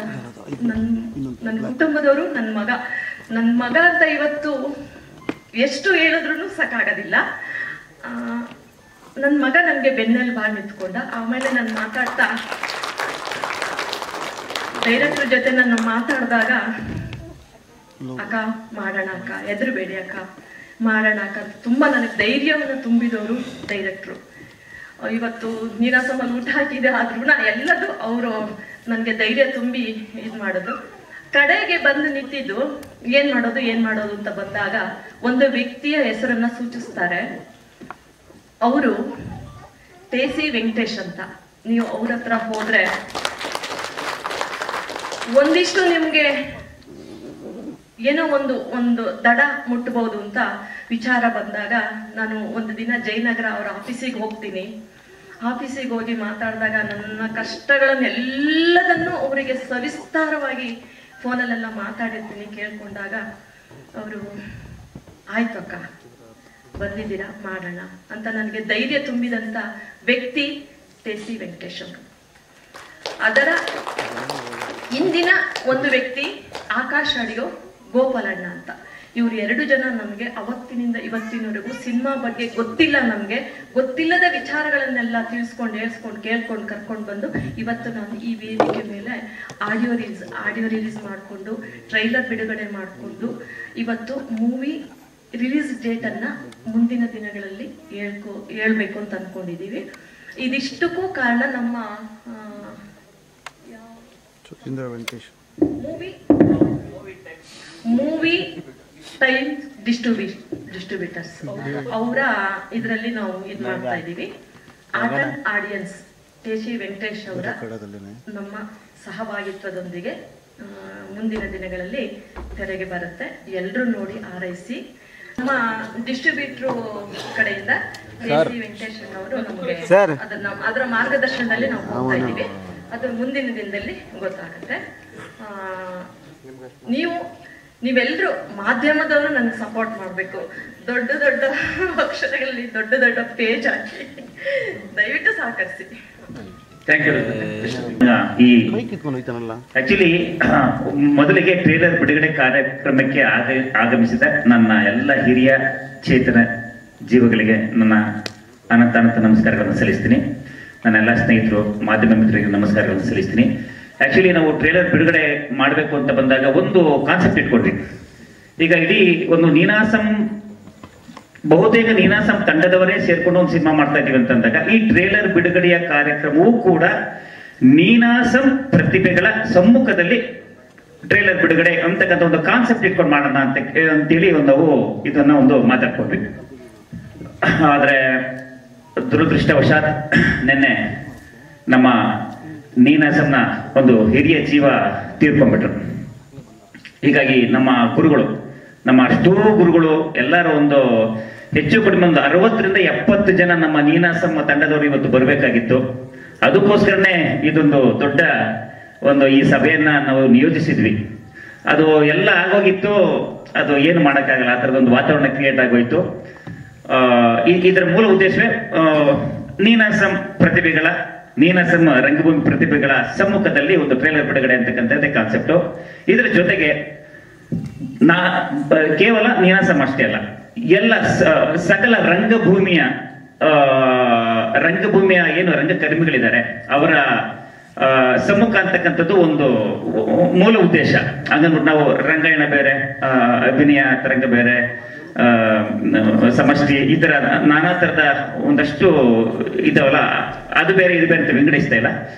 S15: ನನ್ನ ಕುಟುಂಬದವರು, ನನ್ನ ಮಗ ಅಂತ ಇವತ್ತು ಎಷ್ಟು ಹೇಳಿದ್ರೂ ಸಾಕಾಗೋದಿಲ್ಲ. ನನ್ನ ಮಗ ನನಗೆ ಬೆನ್ನಲ್ಲಿ ಬಾಗಿ ನಿಂತ್ಕೊಂಡ. ಆಮೇಲೆ ನಾನು ಮಾತಾಡ್ತಾ ಡೈರೆಕ್ಟರ್ ಜೊತೆ ನಾನು ಮಾತಾಡಿದಾಗ, ಅಕ್ಕ ಮಾಡೋಣ ಅಕ್ಕ, ಹೆದರಬೇಡಿ ಅಕ್ಕ, ಮಾಡೋಣ ಅಕ್ಕ, ತುಂಬ ನನಗೆ ಧೈರ್ಯವನ್ನು ತುಂಬಿದವರು ಡೈರೆಕ್ಟ್ರು. ಇವತ್ತು ನೀನಾಸಮಲ್ಲಿ ಊಟ ಹಾಕಿದೆ ಆದ್ರೂ ಎಲ್ಲದೂ ಅವರು ನನಗೆ ಧೈರ್ಯ ತುಂಬಿ ಇದು ಮಾಡೋದು. ಕಡೆಗೆ ಬಂದು ನಿಂತಿದ್ದು ಏನ್ ಮಾಡೋದು ಅಂತ ಬಂದಾಗ ಒಂದು ವ್ಯಕ್ತಿಯ ಹೆಸರನ್ನ ಸೂಚಿಸ್ತಾರೆ. ಅವರು ಟೇಸಿ ವೆಂಕಟೇಶ್ ಅಂತ. ನೀವು ಅವ್ರ ಹತ್ರ ಹೋದ್ರೆ ಒಂದಿಷ್ಟು ನಿಮ್ಗೆ ಏನೋ ಒಂದು ದಡ ಮುಟ್ಟಬಹುದು ಅಂತ ವಿಚಾರ ಬಂದಾಗ, ನಾನು ಒಂದು ದಿನ ಜಯನಗರ ಅವರ ಆಫೀಸಿಗೆ ಹೋಗ್ತೀನಿ. ಆಫೀಸಿಗೆ ಹೋಗಿ ಮಾತಾಡಿದಾಗ ನನ್ನ ಕಷ್ಟಗಳನ್ನೆಲ್ಲದನ್ನು ಅವರಿಗೆ ಸವಿಸ್ತಾರವಾಗಿ ಫೋನಲ್ಲೆಲ್ಲ ಮಾತಾಡಿರ್ತೀನಿ. ಕೇಳ್ಕೊಂಡಾಗ ಅವರು ಆಯ್ತು ಅಕ್ಕ, ಬಂದಿದ್ದೀರಾ ಮಾಡೋಣ ಅಂತ ನನಗೆ ಧೈರ್ಯ ತುಂಬಿದಂಥ ವ್ಯಕ್ತಿ ಟೇಸಿ ವೆಂಕಟೇಶ್ ಅವರು. ಅದರ ಇಂದಿನ ಒಂದು ವ್ಯಕ್ತಿ ಆಕಾಶ್ ಆಡಿಯೋ ಗೋಪಾಲಣ್ಣ ಅಂತ. ಇವ್ರು 2 ಜನ ನಮಗೆ ಅವತ್ತಿನಿಂದ ಇವತ್ತಿನವರೆಗೂ ಸಿನಿಮಾ ಬಗ್ಗೆ ಗೊತ್ತಿಲ್ಲದ ವಿಚಾರಗಳನ್ನೆಲ್ಲ ಹೇಳ್ಸ್ಕೊಂಡು ಕೇಳ್ಕೊಂಡು ಕರ್ಕೊಂಡು ಬಂದು ಇವತ್ತು ನಾನು ಈ ವೇದಿಕೆ ಮೇಲೆ ಆಡಿಯೋ ರಿಲೀಸ್ ಮಾಡಿಕೊಂಡು ಟ್ರೈಲರ್ ಬಿಡುಗಡೆ ಮಾಡಿಕೊಂಡು ಇವತ್ತು ಮೂವಿ ರಿಲೀಸ್ ಡೇಟನ್ನು ಮುಂದಿನ ದಿನಗಳಲ್ಲಿ ಹೇಳ್ಬೇಕು ಅಂತ ಅಂದ್ಕೊಂಡಿದ್ದೀವಿ. ಇದಿಷ್ಟಕ್ಕೂ ಕಾರಣ ನಮ್ಮ ಮೂವಿ ಟೈಮ್ ಡಿಸ್ಟ್ರಿಬ್ಯೂಟರ್ಸ್ ಅವರ ಇದರಲ್ಲಿ ನಾವು ಇದು ಮಾಡ್ತಾ ಇದ್ದೀವಿ. ಆರ್ಟ್ ಆಡಿಯನ್ಸ್ ಟೇಸಿ ವೆಂಕಟೇಶ್ ಅವರ ನಮ್ಮ ಸಹಭಾಗಿತ್ವದೊಂದಿಗೆ ಮುಂದಿನ ದಿನಗಳಲ್ಲಿ ತೆರೆಗೆ ಬರುತ್ತೆ. ಎಲ್ಲರೂ ನೋಡಿ ಆರೈಸಿ. ನಮ್ಮ ಡಿಸ್ಟ್ರಿಬ್ಯೂಟ್ರು ಕಡೆಯಿಂದ
S9: ಸಿ ವೆಂಕಟೇಶನ್ ಅವರು ನಮಗೆ ಅದರ ಮಾರ್ಗದರ್ಶನದಲ್ಲಿ ನಾವು ಹೋಗ್ತಾ ಇದ್ದೀವಿ. ಅದು ಮುಂದಿನ ದಿನದಲ್ಲಿ ಗೊತ್ತಾಗುತ್ತೆ. ನೀವೆಲ್ಲರೂ ಮಾಧ್ಯಮದವರು ನನಗೆ ಸಪೋರ್ಟ್ ಮಾಡಬೇಕು. ದೊಡ್ಡ ದೊಡ್ಡ ಅಕ್ಷರಗಳಲ್ಲಿ ದೊಡ್ಡ ದೊಡ್ಡ ಪೇಜ್ ಹಾಕಿ ದಯವಿಟ್ಟು ಸಹಕರಿಸಿ.
S2: ಆಕ್ಚುಲಿ ಮೊದಲಿಗೆ ಟ್ರೇಲರ್ ಬಿಡುಗಡೆ ಕಾರ್ಯಕ್ರಮಕ್ಕೆ ಆಗಮಿಸಿದ ನನ್ನ ಎಲ್ಲ ಹಿರಿಯ ಚೇತನ ಜೀವಗಳಿಗೆ ನನ್ನ ಅನಂತ ನಮಸ್ಕಾರಗಳನ್ನು ಸಲ್ಲಿಸ್ತೀನಿ. ನನ್ನ ಎಲ್ಲ ಸ್ನೇಹಿತರು ಮಾಧ್ಯಮ ಮಿತ್ರರಿಗೆ ನಮಸ್ಕಾರಗಳನ್ನು ಸಲ್ಲಿಸ್ತೀನಿ. ಆಕ್ಚುಲಿ ನಾವು ಟ್ರೇಲರ್ ಬಿಡುಗಡೆ ಮಾಡಬೇಕು ಅಂತ ಬಂದಾಗ ಒಂದು ಕಾನ್ಸೆಪ್ಟ್ ಇಟ್ಕೊಂಡ್ವಿ. ಈಗ ಇಡೀ ಒಂದು ಬಹುತೇಕ ನೀನಾಸಂ ತಂಡದವರೇ ಸೇರ್ಕೊಂಡು ಒಂದು ಸಿನಿಮಾ ಮಾಡ್ತಾ ಇದೀವಿ ಅಂತಂದಾಗ ಈ ಟ್ರೇಲರ್ ಬಿಡುಗಡೆಯ ಕಾರ್ಯಕ್ರಮವೂ ಕೂಡ ನೀನಾಸಂ ಪ್ರತಿಭೆಗಳ ಸಮ್ಮುಖದಲ್ಲಿ ಟ್ರೇಲರ್ ಬಿಡುಗಡೆ ಅಂತಕ್ಕಂಥ ಒಂದು ಕಾನ್ಸೆಪ್ಟ್ ಇಟ್ಕೊಂಡು ಮಾಡೋಣ ಅಂತೇಳಿ ನಾವು ಇದನ್ನ ಒಂದು ಮಾತಾಡ್ಕೊಂಡ್ವಿ. ಆದ್ರೆ ದುರದೃಷ್ಟವಶಾತ್ ನಿನ್ನೆ ನಮ್ಮ ನೀನಾಸಂನ ಒಂದು ಹಿರಿಯ ಜೀವ ತೀರ್ಕೊಂಡ್ಬಿಟ್ರು. ಹೀಗಾಗಿ ನಮ್ಮ ಅಷ್ಟೂ ಗುರುಗಳು ಎಲ್ಲರೂ ಒಂದು ಹೆಚ್ಚು ಕಡಿಮೆ ಒಂದು 60ರಿಂದ 70 ಜನ ನಮ್ಮ ನೀನಾಸಂ ತಂಡದವರು ಇವತ್ತು ಬರಬೇಕಾಗಿತ್ತು. ಅದಕ್ಕೋಸ್ಕರನೇ ಇದೊಂದು ದೊಡ್ಡ ಈ ಸಭೆಯನ್ನ ನಾವು ನಿಯೋಜಿಸಿದ್ವಿ. ಅದು ಎಲ್ಲ ಆಗೋಗಿತ್ತು. ಅದು ಏನು ಮಾಡೋಕ್ಕಾಗಲ್ಲ, ಆ ಥರದೊಂದು ವಾತಾವರಣ ಕ್ರಿಯೇಟ್ ಆಗೋಯ್ತು. ಇದರ ಮೂಲ ಉದ್ದೇಶವೇ ನೀನಾಸಂ ರಂಗಭೂಮಿ ಪ್ರತಿಭೆಗಳ ಸಮ್ಮುಖದಲ್ಲಿ ಒಂದು ಟ್ರೇಲರ್ ಬಿಡುಗಡೆ ಅಂತಕ್ಕಂಥದ್ದೇ ಕಾನ್ಸೆಪ್ಟು. ಇದರ ಜೊತೆಗೆ ಕೇವಲ ನೀನಾಸಂ ಅಷ್ಟೇ ಅಲ್ಲ, ಎಲ್ಲ ಸಕಲ ರಂಗಭೂಮಿಯ ಏನು ರಂಗಕರ್ಮಿಗಳಿದ್ದಾರೆ ಅವರ ಸಮ್ಮುಖ ಅಂತಕ್ಕಂಥದ್ದು ಒಂದು ಮೂಲ ಉದ್ದೇಶ. ಹಂಗಂದ್ಬಿಟ್ಟು ನಾವು ರಂಗಾಯಣ ಬೇರೆ, ಅಭಿನಯ ತರಂಗ ಬೇರೆ, ಸಮಷ್ಟಿ, ಈ ತರ ನಾನಾ ತರದ ಒಂದಷ್ಟು ಇದಾವಲ್ಲ, ಅದು ಬೇರೆ ಇದು ಬೇರೆ ಅಂತ ವಿಂಗಡಿಸ್ತಾ ಇಲ್ಲ.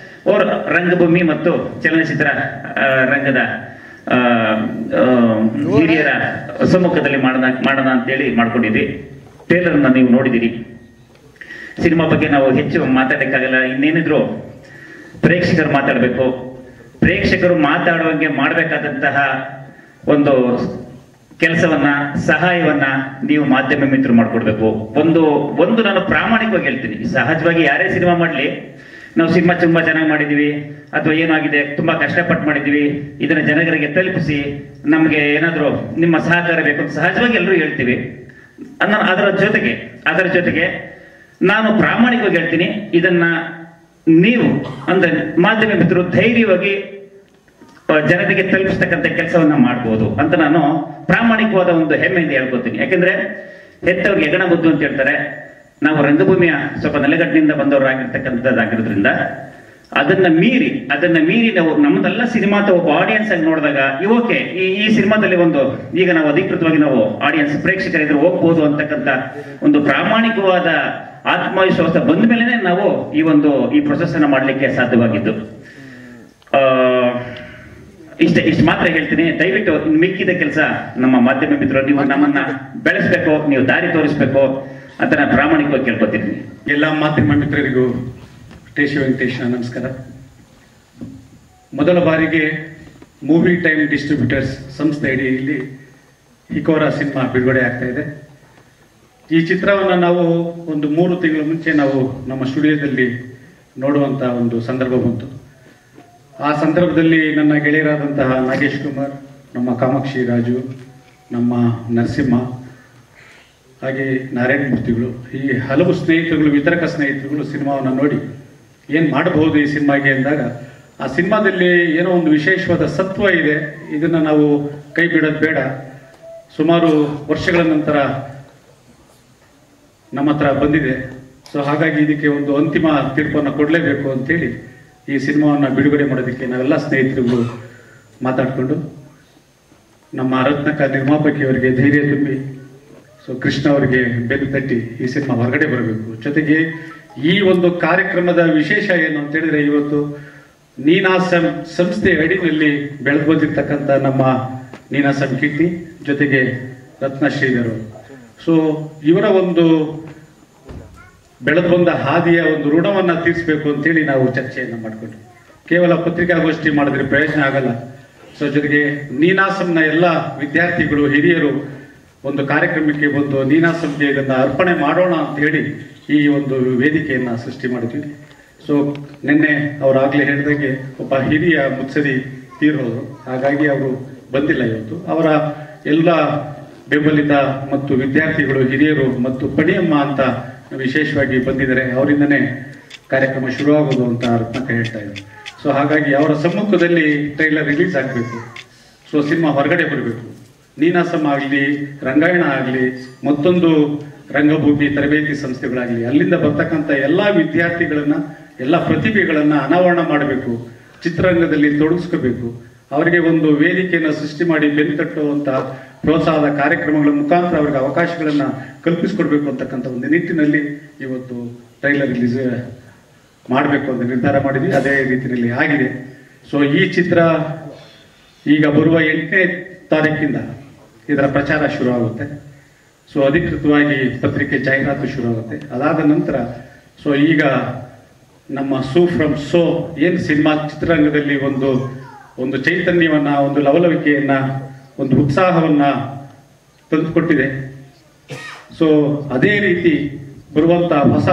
S2: ಅವರು ರಂಗಭೂಮಿ ಮತ್ತು ಚಲನಚಿತ್ರ ರಂಗದ ಹಿರಿಯರ ಸಮ್ಮುಖದಲ್ಲಿ ಮಾಡೋಣ ಅಂತೇಳಿ ಮಾಡ್ಕೊಂಡಿದ್ವಿ. ಟ್ರೇಲರ್ನ ನೀವು ನೋಡಿದಿರಿ. ಸಿನಿಮಾ ಬಗ್ಗೆ ನಾವು ಹೆಚ್ಚು ಮಾತಾಡಕ್ಕಾಗಲ್ಲ. ಇನ್ನೇನಿದ್ರು ಪ್ರೇಕ್ಷಕರು ಮಾತಾಡಬೇಕು. ಪ್ರೇಕ್ಷಕರು ಮಾತಾಡುವಂಗೆ ಮಾಡಬೇಕಾದಂತಹ ಒಂದು ಕೆಲಸವನ್ನ, ಸಹಾಯವನ್ನ ನೀವು ಮಾಧ್ಯಮ ಮಿತ್ರರು ಮಾಡ್ಕೊಡ್ಬೇಕು. ಒಂದು ನಾನು ಪ್ರಾಮಾಣಿಕವಾಗಿ ಹೇಳ್ತೀನಿ, ಸಹಜವಾಗಿ ಯಾರೇ ಸಿನಿಮಾ ಮಾಡ್ಲಿ, ನಾವು ಸಿನಿಮಾ ತುಂಬಾ ಚೆನ್ನಾಗಿ ಮಾಡಿದೀವಿ ಅಥವಾ ಏನಾಗಿದೆ ತುಂಬಾ ಕಷ್ಟಪಟ್ಟು ಮಾಡಿದೀವಿ, ಇದನ್ನ ಜನರಿಗೆ ತಲುಪಿಸಿ ನಮ್ಗೆ ಏನಾದ್ರು ನಿಮ್ಮ ಸಹಕಾರ ಬೇಕು ಅಂತ ಸಹಜವಾಗಿ ಎಲ್ಲರೂ ಹೇಳ್ತೀವಿ. ಅದರ ಜೊತೆಗೆ ನಾನು ಪ್ರಾಮಾಣಿಕವಾಗಿ ಹೇಳ್ತೀನಿ, ಇದನ್ನ ನೀವು ಅಂದ್ರೆ ಮಾಧ್ಯಮ ಮಿತ್ರರು ಧೈರ್ಯವಾಗಿ ಜನತೆಗೆ ತಲುಪಿಸ್ತಕ್ಕಂಥ ಕೆಲಸವನ್ನ ಮಾಡ್ಬೋದು ಅಂತ ನಾನು ಪ್ರಾಮಾಣಿಕವಾದ ಒಂದು ಹೆಮ್ಮೆಯಿಂದ ಹೇಳ್ಕೊತೀನಿ. ಯಾಕಂದ್ರೆ ಹೆತ್ತವ್ರಿಗೆ ಹೆಗಣ ಮುದ್ದು ಅಂತ ಹೇಳ್ತಾರೆ. ನಾವು ರಂಗಭೂಮಿಯ ಸ್ವಲ್ಪ ನೆಲೆಗಟ್ಟಿನಿಂದ ಬಂದವರಾಗಿರ್ತಕ್ಕಂಥದ್ದಾಗಿರೋದ್ರಿಂದ ಅದನ್ನ ಮೀರಿ ನಾವು ನಮ್ಮದೆಲ್ಲ ಸಿನಿಮಾ ಒಬ್ಬ ಆಡಿಯನ್ಸ್ ಆಗಿ ನೋಡಿದಾಗ ಓಕೆ, ಈ ಸಿನಿಮಾದಲ್ಲಿ ಈಗ ನಾವು ಅಧಿಕೃತವಾಗಿ ನಾವು ಆಡಿಯನ್ಸ್ ಪ್ರೇಕ್ಷಕರಿದ್ರೆ ಹೋಗ್ಬೋದು ಅಂತಕ್ಕಂಥ ಒಂದು ಪ್ರಾಮಾಣಿಕವಾದ ಆತ್ಮವಿಶ್ವಾಸ ಬಂದ ಮೇಲೆನೆ ನಾವು ಈ ಪ್ರೊಸೆಸ್ ಅನ್ನ ಮಾಡ್ಲಿಕ್ಕೆ ಸಾಧ್ಯವಾಗಿದ್ದು. ಇಷ್ಟು ಮಾತ್ರ ಹೇಳ್ತೀನಿ. ದಯವಿಟ್ಟು ಮಿಕ್ಕಿದ ಕೆಲಸ ನಮ್ಮ ಮಾಧ್ಯಮ ಮಿತ್ರರು, ನೀವು ನಮ್ಮನ್ನ ಬೆಳೆಸ್ಬೇಕು, ನೀವು ದಾರಿ ತೋರಿಸ್ಬೇಕು ಅಂತ ನಾನು ಪ್ರಾಮಾಣಿಕವಾಗಿ ಕೇಳ್ಕೊತೀನಿ.
S4: ಎಲ್ಲ ಮಾಧ್ಯಮ ಮಿತ್ರರಿಗೂ ವೆಂಕಟೇಶ ನಮಸ್ಕಾರ. ಮೊದಲ ಬಾರಿಗೆ ಮೂವಿ ಟೈಮ್ ಡಿಸ್ಟ್ರಿಬ್ಯೂಟರ್ಸ್ ಸಂಸ್ಥೆ ಅಡಿಯಲ್ಲಿ ಹಿಕೋರಾ ಸಿನಿಮಾ ಬಿಡುಗಡೆ ಆಗ್ತಾ ಇದೆ. ಈ ಚಿತ್ರವನ್ನು ನಾವು 3 ತಿಂಗಳ ಮುಂಚೆ ನಾವು ನಮ್ಮ ಸ್ಟುಡಿಯೋದಲ್ಲಿ ನೋಡುವಂತ ಒಂದು ಸಂದರ್ಭ ಬಂತು. ಆ ಸಂದರ್ಭದಲ್ಲಿ ನನ್ನ ಗೆಳೆಯರಾದಂತಹ ನಾಗೇಶ್ ಕುಮಾರ್, ನಮ್ಮ ಕಾಮಾಕ್ಷಿ ರಾಜು, ನಮ್ಮ ನರಸಿಂಹ, ಹಾಗೆ ನಾರಾಯಣ ಮೂರ್ತಿಗಳು, ಹೀಗೆ ಹಲವು ಸ್ನೇಹಿತರುಗಳು, ವಿತರಕ ಸ್ನೇಹಿತರುಗಳು ಸಿನಿಮಾವನ್ನು ನೋಡಿ ಏನು ಮಾಡಬಹುದು ಈ ಸಿನಿಮಾಗೆ ಅಂದಾಗ, ಆ ಸಿನಿಮಾದಲ್ಲಿ ಏನೋ ಒಂದು ವಿಶೇಷವಾದ ಸತ್ವ ಇದೆ, ಇದನ್ನ ನಾವು ಕೈ ಬಿಡೋದು ಬೇಡ, ಸುಮಾರು ವರ್ಷಗಳ ನಂತರ ನಮ್ಮ ಹತ್ರ ಬಂದಿದೆ, ಸೊ ಹಾಗಾಗಿ ಇದಕ್ಕೆ ಒಂದು ಅಂತಿಮ ತೀರ್ಪನ್ನು ಕೊಡಲೇಬೇಕು ಅಂತೇಳಿ ಈ ಸಿನಿಮಾವನ್ನು ಬಿಡುಗಡೆ ಮಾಡೋದಕ್ಕೆ ನಾವೆಲ್ಲ ಸ್ನೇಹಿತರುಗಳು ಮಾತಾಡಿಕೊಂಡು ನಮ್ಮ ರತ್ನಕ ನಿರ್ಮಾಪಕಿಯವರಿಗೆ ಧೈರ್ಯ ತುಂಬಿ, ಸೊ ಕೃಷ್ಣ ಅವರಿಗೆ ಬೆನ್ನು ತಟ್ಟಿ ಈ ಸಿನಿಮಾ ಹೊರಗಡೆ ಬರಬೇಕು. ಜೊತೆಗೆ ಈ ಒಂದು ಕಾರ್ಯಕ್ರಮದ ವಿಶೇಷ ಏನು ಅಂತ ಹೇಳಿದ್ರೆ, ಇವತ್ತು ನೀನಾಸಂ ಸಂಸ್ಥೆ ಅಡಿನಲ್ಲಿ ಬೆಳೆದು ಬಂದಿರ್ತಕ್ಕಂಥ ನಮ್ಮ ನೀನಾಸಂ ಕೀರ್ತಿ ಜೊತೆಗೆ ರತ್ನಶ್ರೀಧರು, ಸೊ ಇವರ ಒಂದು ಬೆಳೆದು ಬಂದ ಹಾದಿಯ ಒಂದು ಋಣವನ್ನ ತೀರಿಸಬೇಕು ಅಂತೇಳಿ ನಾವು ಚರ್ಚೆಯನ್ನು ಮಾಡಿಕೊಂಡ್ವಿ. ಕೇವಲ ಪತ್ರಿಕಾಗೋಷ್ಠಿ ಮಾಡಿದ್ರೆ ಪ್ರಯೋಜನ ಆಗಲ್ಲ. ಸೊ ಜೊತೆಗೆ ನೀನಾಸಂನ ಎಲ್ಲ ವಿದ್ಯಾರ್ಥಿಗಳು, ಹಿರಿಯರು ಒಂದು ಕಾರ್ಯಕ್ರಮಕ್ಕೆ ಒಂದು ನೀನಾಸಂಗೆ ಇದನ್ನು ಅರ್ಪಣೆ ಮಾಡೋಣ ಅಂತ ಹೇಳಿ ಈ ಒಂದು ವೇದಿಕೆಯನ್ನು ಸೃಷ್ಟಿ ಮಾಡಿದ್ವಿ. ಸೊ ನಿನ್ನೆ ಅವರಾಗಲೇ ಹೇಳಿದಾಗೆ ಒಬ್ಬ ಹಿರಿಯ ಮುತ್ಸದಿ ತೀರೋದು, ಹಾಗಾಗಿ ಅವರು ಬಂದಿಲ್ಲ ಇವತ್ತು. ಅವರ ಎಲ್ಲ ಬೆಂಬಲಿತ ಮತ್ತು ವಿದ್ಯಾರ್ಥಿಗಳು, ಹಿರಿಯರು ಮತ್ತು ಪಣಿಯಮ್ಮ ಅಂತ ವಿಶೇಷವಾಗಿ ಬಂದಿದ್ದಾರೆ. ಅವರಿಂದನೇ ಕಾರ್ಯಕ್ರಮ ಶುರುವಾಗೋದು ಅಂತ ರತ್ನಕ್ಕ ಹೇಳ್ತಾ ಇದ್ದಾರೆ. ಸೊ ಹಾಗಾಗಿ ಅವರ ಸಮ್ಮುಖದಲ್ಲಿ ಟ್ರೈಲರ್ ರಿಲೀಸ್ ಆಗಬೇಕು. ಸೊ ಸಿನಿಮಾ ಹೊರಗಡೆ ಬರಬೇಕು. ನೀನಾಸಂ ಆಗಲಿ, ರಂಗಾಯಣ ಆಗಲಿ, ಮತ್ತೊಂದು ರಂಗಭೂಮಿ ತರಬೇತಿ ಸಂಸ್ಥೆಗಳಾಗಲಿ, ಅಲ್ಲಿಂದ ಬರ್ತಕ್ಕಂಥ ಎಲ್ಲ ವಿದ್ಯಾರ್ಥಿಗಳನ್ನ, ಎಲ್ಲ ಪ್ರತಿಭೆಗಳನ್ನ ಅನಾವರಣ ಮಾಡಬೇಕು, ಚಿತ್ರರಂಗದಲ್ಲಿ ತೊಡಗಿಸ್ಕೋಬೇಕು, ಅವರಿಗೆ ಒಂದು ವೇದಿಕೆಯನ್ನು ಸೃಷ್ಟಿ ಮಾಡಿ ಬೆನ್ನುತಟ್ಟುವಂಥ ಪ್ರೋತ್ಸಾಹದ ಕಾರ್ಯಕ್ರಮಗಳ ಮುಖಾಂತರ ಅವರಿಗೆ ಅವಕಾಶಗಳನ್ನು ಕಲ್ಪಿಸಿಕೊಡ್ಬೇಕು ಅಂತಕ್ಕಂಥ ಒಂದು ನಿಟ್ಟಿನಲ್ಲಿ ಇವತ್ತು ಟ್ರೈಲರ್ ರಿಲೀಸ್ ಮಾಡಬೇಕು ಅಂತ ನಿರ್ಧಾರ ಮಾಡಿದ್ವಿ. ಅದೇ ರೀತಿಯಲ್ಲಿ ಆಗಿದೆ. ಸೊ ಈ ಚಿತ್ರ ಈಗ ಬರುವ 8ನೇ ತಾರೀಕಿಂದ ಇದರ ಪ್ರಚಾರ ಶುರು ಆಗುತ್ತೆ. ಸೊ ಅಧಿಕೃತವಾಗಿ ಪತ್ರಿಕೆ ಜಾಹೀರಾತು ಶುರು ಆಗುತ್ತೆ. ಅದಾದ ನಂತರ ಸೊ ಈಗ ನಮ್ಮ ಸೂ ಫ್ರಮ್ ಸೋ ಏನು ಸಿನಿಮಾ ಚಿತ್ರರಂಗದಲ್ಲಿ ಒಂದು ಚೈತನ್ಯವನ್ನ, ಒಂದು ಲವಲವಿಕೆಯನ್ನ, ಒಂದು ಉತ್ಸಾಹವನ್ನ ತಂದುಕೊಟ್ಟಿದೆ. ಸೊ ಅದೇ ರೀತಿ ಬರುವಂತ ಹೊಸ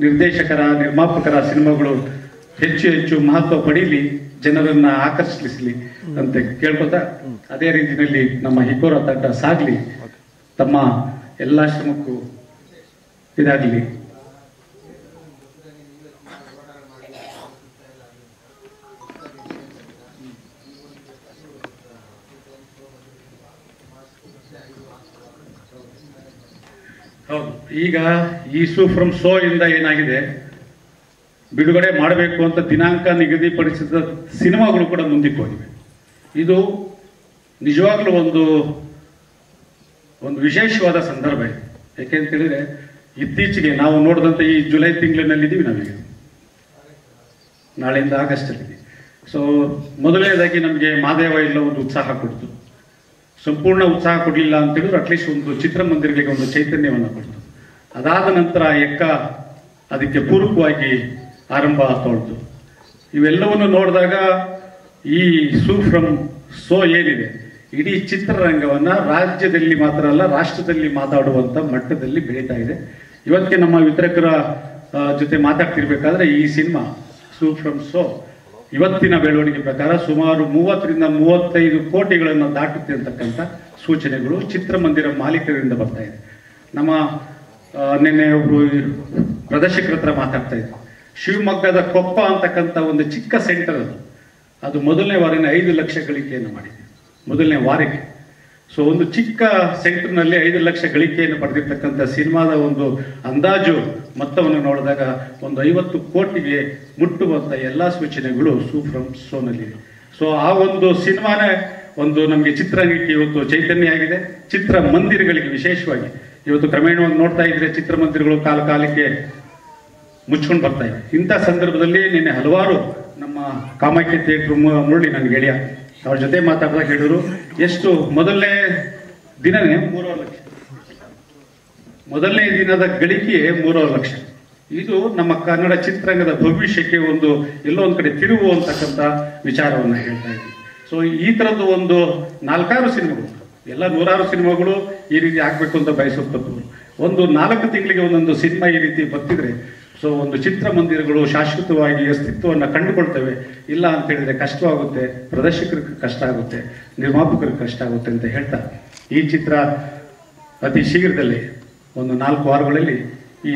S4: ನಿರ್ದೇಶಕರ, ನಿರ್ಮಾಪಕರ ಸಿನಿಮಾಗಳು ಹೆಚ್ಚು ಹೆಚ್ಚು ಮಹತ್ವ ಪಡೀಲಿ, ಜನರನ್ನ ಆಕರ್ಷಿಸಲಿ ಅಂತ ಕೇಳ್ಕೊತಾ, ಅದೇ ರೀತಿಯಲ್ಲಿ ನಮ್ಮ ಹಿಕೋರ ತಂಡ ಸಾಗಲಿ, ತಮ್ಮ ಎಲ್ಲ ಶ್ರಮಕ್ಕೂ ಇದಾಗಲಿ. ಹೌದು, ಈಗ ಈ ಸೂ ಫ್ರಮ್ ಸೋ ಇಂದ ಏನಾಗಿದೆ, ಬಿಡುಗಡೆ ಮಾಡಬೇಕು ಅಂತ ದಿನಾಂಕ ನಿಗದಿಪಡಿಸಿದ ಸಿನಿಮಾಗಳು ಕೂಡ ಮುಂದಕ್ಕೆ ಹೋಗಿವೆ. ಇದು ನಿಜವಾಗ್ಲೂ ಒಂದು ವಿಶೇಷವಾದ ಸಂದರ್ಭ ಇದೆ. ಯಾಕೆಂತ ಹೇಳಿದ್ರೆ ಇತ್ತೀಚೆಗೆ ನಾವು ನೋಡಿದಂಥ ಈ ಜುಲೈ ತಿಂಗಳಿನಲ್ಲಿದ್ದೀವಿ ನಾವೀಗ, ನಾಳೆಯಿಂದ ಆಗಸ್ಟಲ್ಲಿದ್ದೀವಿ. ಸೊ ಮೊದಲನೇದಾಗಿ ನಮಗೆ ಮಾದೇವ ಇಲ್ಲ ಒಂದು ಉತ್ಸಾಹ ಕೊಡ್ತು. ಸಂಪೂರ್ಣ ಉತ್ಸಾಹ ಕೊಡಲಿಲ್ಲ ಅಂತ ಹೇಳಿದ್ರು ಅಟ್ಲೀಸ್ಟ್ ಒಂದು ಚಿತ್ರಮಂದಿರಗಳಿಗೆ ಒಂದು ಚೈತನ್ಯವನ್ನು ಕೊಡ್ತು. ಅದಾದ ನಂತರ ಎಕ್ಕ ಅದಕ್ಕೆ ಪೂರಕವಾಗಿ ಆರಂಭ ತೊಳ್ತು. ಇವೆಲ್ಲವನ್ನು ನೋಡಿದಾಗ ಈ ಸೂ ಫ್ರಮ್ ಸೋ ಏನಿದೆ, ಇಡೀ ಚಿತ್ರರಂಗವನ್ನ ರಾಜ್ಯದಲ್ಲಿ ಮಾತ್ರ ಅಲ್ಲ ರಾಷ್ಟ್ರದಲ್ಲಿ ಮಾತಾಡುವಂತ ಮಟ್ಟದಲ್ಲಿ ಬೆಳೀತಾ ಇದೆ. ಇವತ್ತಿಗೆ ನಮ್ಮ ವಿತರಕರ ಜೊತೆ ಮಾತಾಡ್ತಿರ್ಬೇಕಾದ್ರೆ ಈ ಸಿನಿಮಾ ಸೂ ಫ್ರಮ್ ಸೋ ಇವತ್ತಿನ ಬೆಳವಣಿಗೆ ಪ್ರಕಾರ ಸುಮಾರು 30ರಿಂದ 35 ಕೋಟಿಗಳನ್ನು ದಾಟುತ್ತೆ ಅಂತಕ್ಕಂಥ ಸೂಚನೆಗಳು ಚಿತ್ರಮಂದಿರ ಮಾಲೀಕರಿಂದ ಬರ್ತಾ ಇದೆ. ನಮ್ಮ ನಿನ್ನೆ ಒಬ್ರು ಪ್ರದರ್ಶಕರ ಹತ್ರ ಮಾತಾಡ್ತಾ ಇದ್ರು. ಶಿವಮೊಗ್ಗದ ಕೊಪ್ಪ ಅಂತಕ್ಕಂಥ ಒಂದು ಚಿಕ್ಕ ಸೆಂಟರ್ ಅದು ಮೊದಲನೇ ವಾರನೇ 5 ಲಕ್ಷ ಗಳಿಕೆಯನ್ನು ಮಾಡಿದೆ, ಮೊದಲನೇ ವಾರಕ್ಕೆ. ಸೊ ಒಂದು ಚಿಕ್ಕ ಸೆಂಟರ್ನಲ್ಲಿ 5 ಲಕ್ಷ ಗಳಿಕೆಯನ್ನು ಪಡೆದಿರ್ತಕ್ಕಂಥ ಸಿನಿಮಾದ ಒಂದು ಅಂದಾಜು ಮೊತ್ತವನ್ನು ನೋಡಿದಾಗ ಒಂದು 50 ಕೋಟಿಗೆ ಮುಟ್ಟುವಂಥ ಎಲ್ಲ ಸೂಚನೆಗಳು ಸೂ ಫ್ರಮ್ ಸೋನಲ್ಲಿದೆ. ಸೊ ಆ ಒಂದು ಸಿನಿಮಾನೇ ಒಂದು ನಮಗೆ ಚಿತ್ರರಂಗಕ್ಕೆ ಇವತ್ತು ಚೈತನ್ಯ ಆಗಿದೆ. ಚಿತ್ರಮಂದಿರಗಳಿಗೆ ವಿಶೇಷವಾಗಿ ಇವತ್ತು ಕ್ರಮೇಣವಾಗಿ ನೋಡ್ತಾ ಇದ್ರೆ ಚಿತ್ರಮಂದಿರಗಳು ಕಾಲಕ್ಕೆ ಮುಚ್ಕೊಂಡು ಬರ್ತಾ ಇವೆ. ಇಂಥ ಸಂದರ್ಭದಲ್ಲಿ ನಿನ್ನೆ ಹಲವಾರು ನಮ್ಮ ಕಾಮಾಖ್ಯ ಥಿಯೇಟರ್ ಮುರಳಿ ನನ್ನ ಗೆಳೆಯ ಅವ್ರ ಜೊತೆ ಮಾತಾಡಿದಾಗ ಹೇಳಿದ್ರು, ಎಷ್ಟು ಮೊದಲನೇ ದಿನನೇ 3.5 ಲಕ್ಷ, ಮೊದಲನೇ ದಿನದ ಗಳಿಕೆ 3.5 ಲಕ್ಷ. ಇದು ನಮ್ಮ ಕನ್ನಡ ಚಿತ್ರರಂಗದ ಭವಿಷ್ಯಕ್ಕೆ ಎಲ್ಲೋ ಒಂದ್ ಕಡೆ ತಿರುವು ಅಂತಕ್ಕಂಥ ವಿಚಾರವನ್ನ ಹೇಳ್ತಾ ಇದ್ವಿ. ಸೊ ಈ ತರದ್ದು ಒಂದು 4-6 ಸಿನಿಮಾಗಳು, ಎಲ್ಲ 100 ಸಿನಿಮಾಗಳು ಈ ರೀತಿ ಆಗ್ಬೇಕು ಅಂತ ಬಯಸುತ್ತದ್ದು. ಒಂದು 4 ತಿಂಗಳಿಗೆ ಒಂದೊಂದು ಸಿನಿಮಾ ಈ ರೀತಿ ಬರ್ತಿದ್ರೆ ಸೊ ಒಂದು ಚಿತ್ರಮಂದಿರಗಳು ಶಾಶ್ವತವಾಗಿ ಅಸ್ತಿತ್ವವನ್ನು ಕಂಡುಕೊಳ್ತವೆ. ಇಲ್ಲ ಅಂತ ಹೇಳಿದ್ರೆ ಕಷ್ಟವಾಗುತ್ತೆ, ಪ್ರದರ್ಶಕರಿಗೆ ಕಷ್ಟ ಆಗುತ್ತೆ, ನಿರ್ಮಾಪಕರಿಗೆ ಕಷ್ಟ ಆಗುತ್ತೆ ಅಂತ ಹೇಳ್ತಾ ಈ ಚಿತ್ರ ಅತಿ ಶೀಘ್ರದಲ್ಲೇ ಒಂದು 4 ವಾರಗಳಲ್ಲಿ ಈ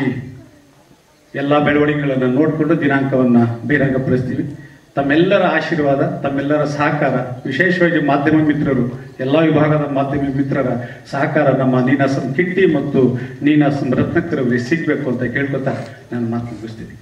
S4: ಎಲ್ಲ ಬೆಳವಣಿಗೆಗಳನ್ನು ನೋಡಿಕೊಂಡು ದಿನಾಂಕವನ್ನು ಬಹಿರಂಗಪಡಿಸ್ತೀವಿ. ತಮ್ಮೆಲ್ಲರ ಆಶೀರ್ವಾದ, ತಮ್ಮೆಲ್ಲರ ಸಹಕಾರ, ವಿಶೇಷವಾಗಿ ಮಾಧ್ಯಮ ಮಿತ್ರರು, ಎಲ್ಲ ವಿಭಾಗದ ಮಾಧ್ಯಮ ಮಿತ್ರರ ಸಹಕಾರ ನಮ್ಮ ನೀನಾಸಂ ಕಿಟ್ಟಿ ಮತ್ತು ನೀನಾಸಂ ರತ್ನಕ್ಕರವರಿಗೆ ಸಿಗಬೇಕು ಅಂತ ಕೇಳ್ಕೊತಾ ನಾನು ಮಾತು ಮುಗಿಸ್ತೀನಿ.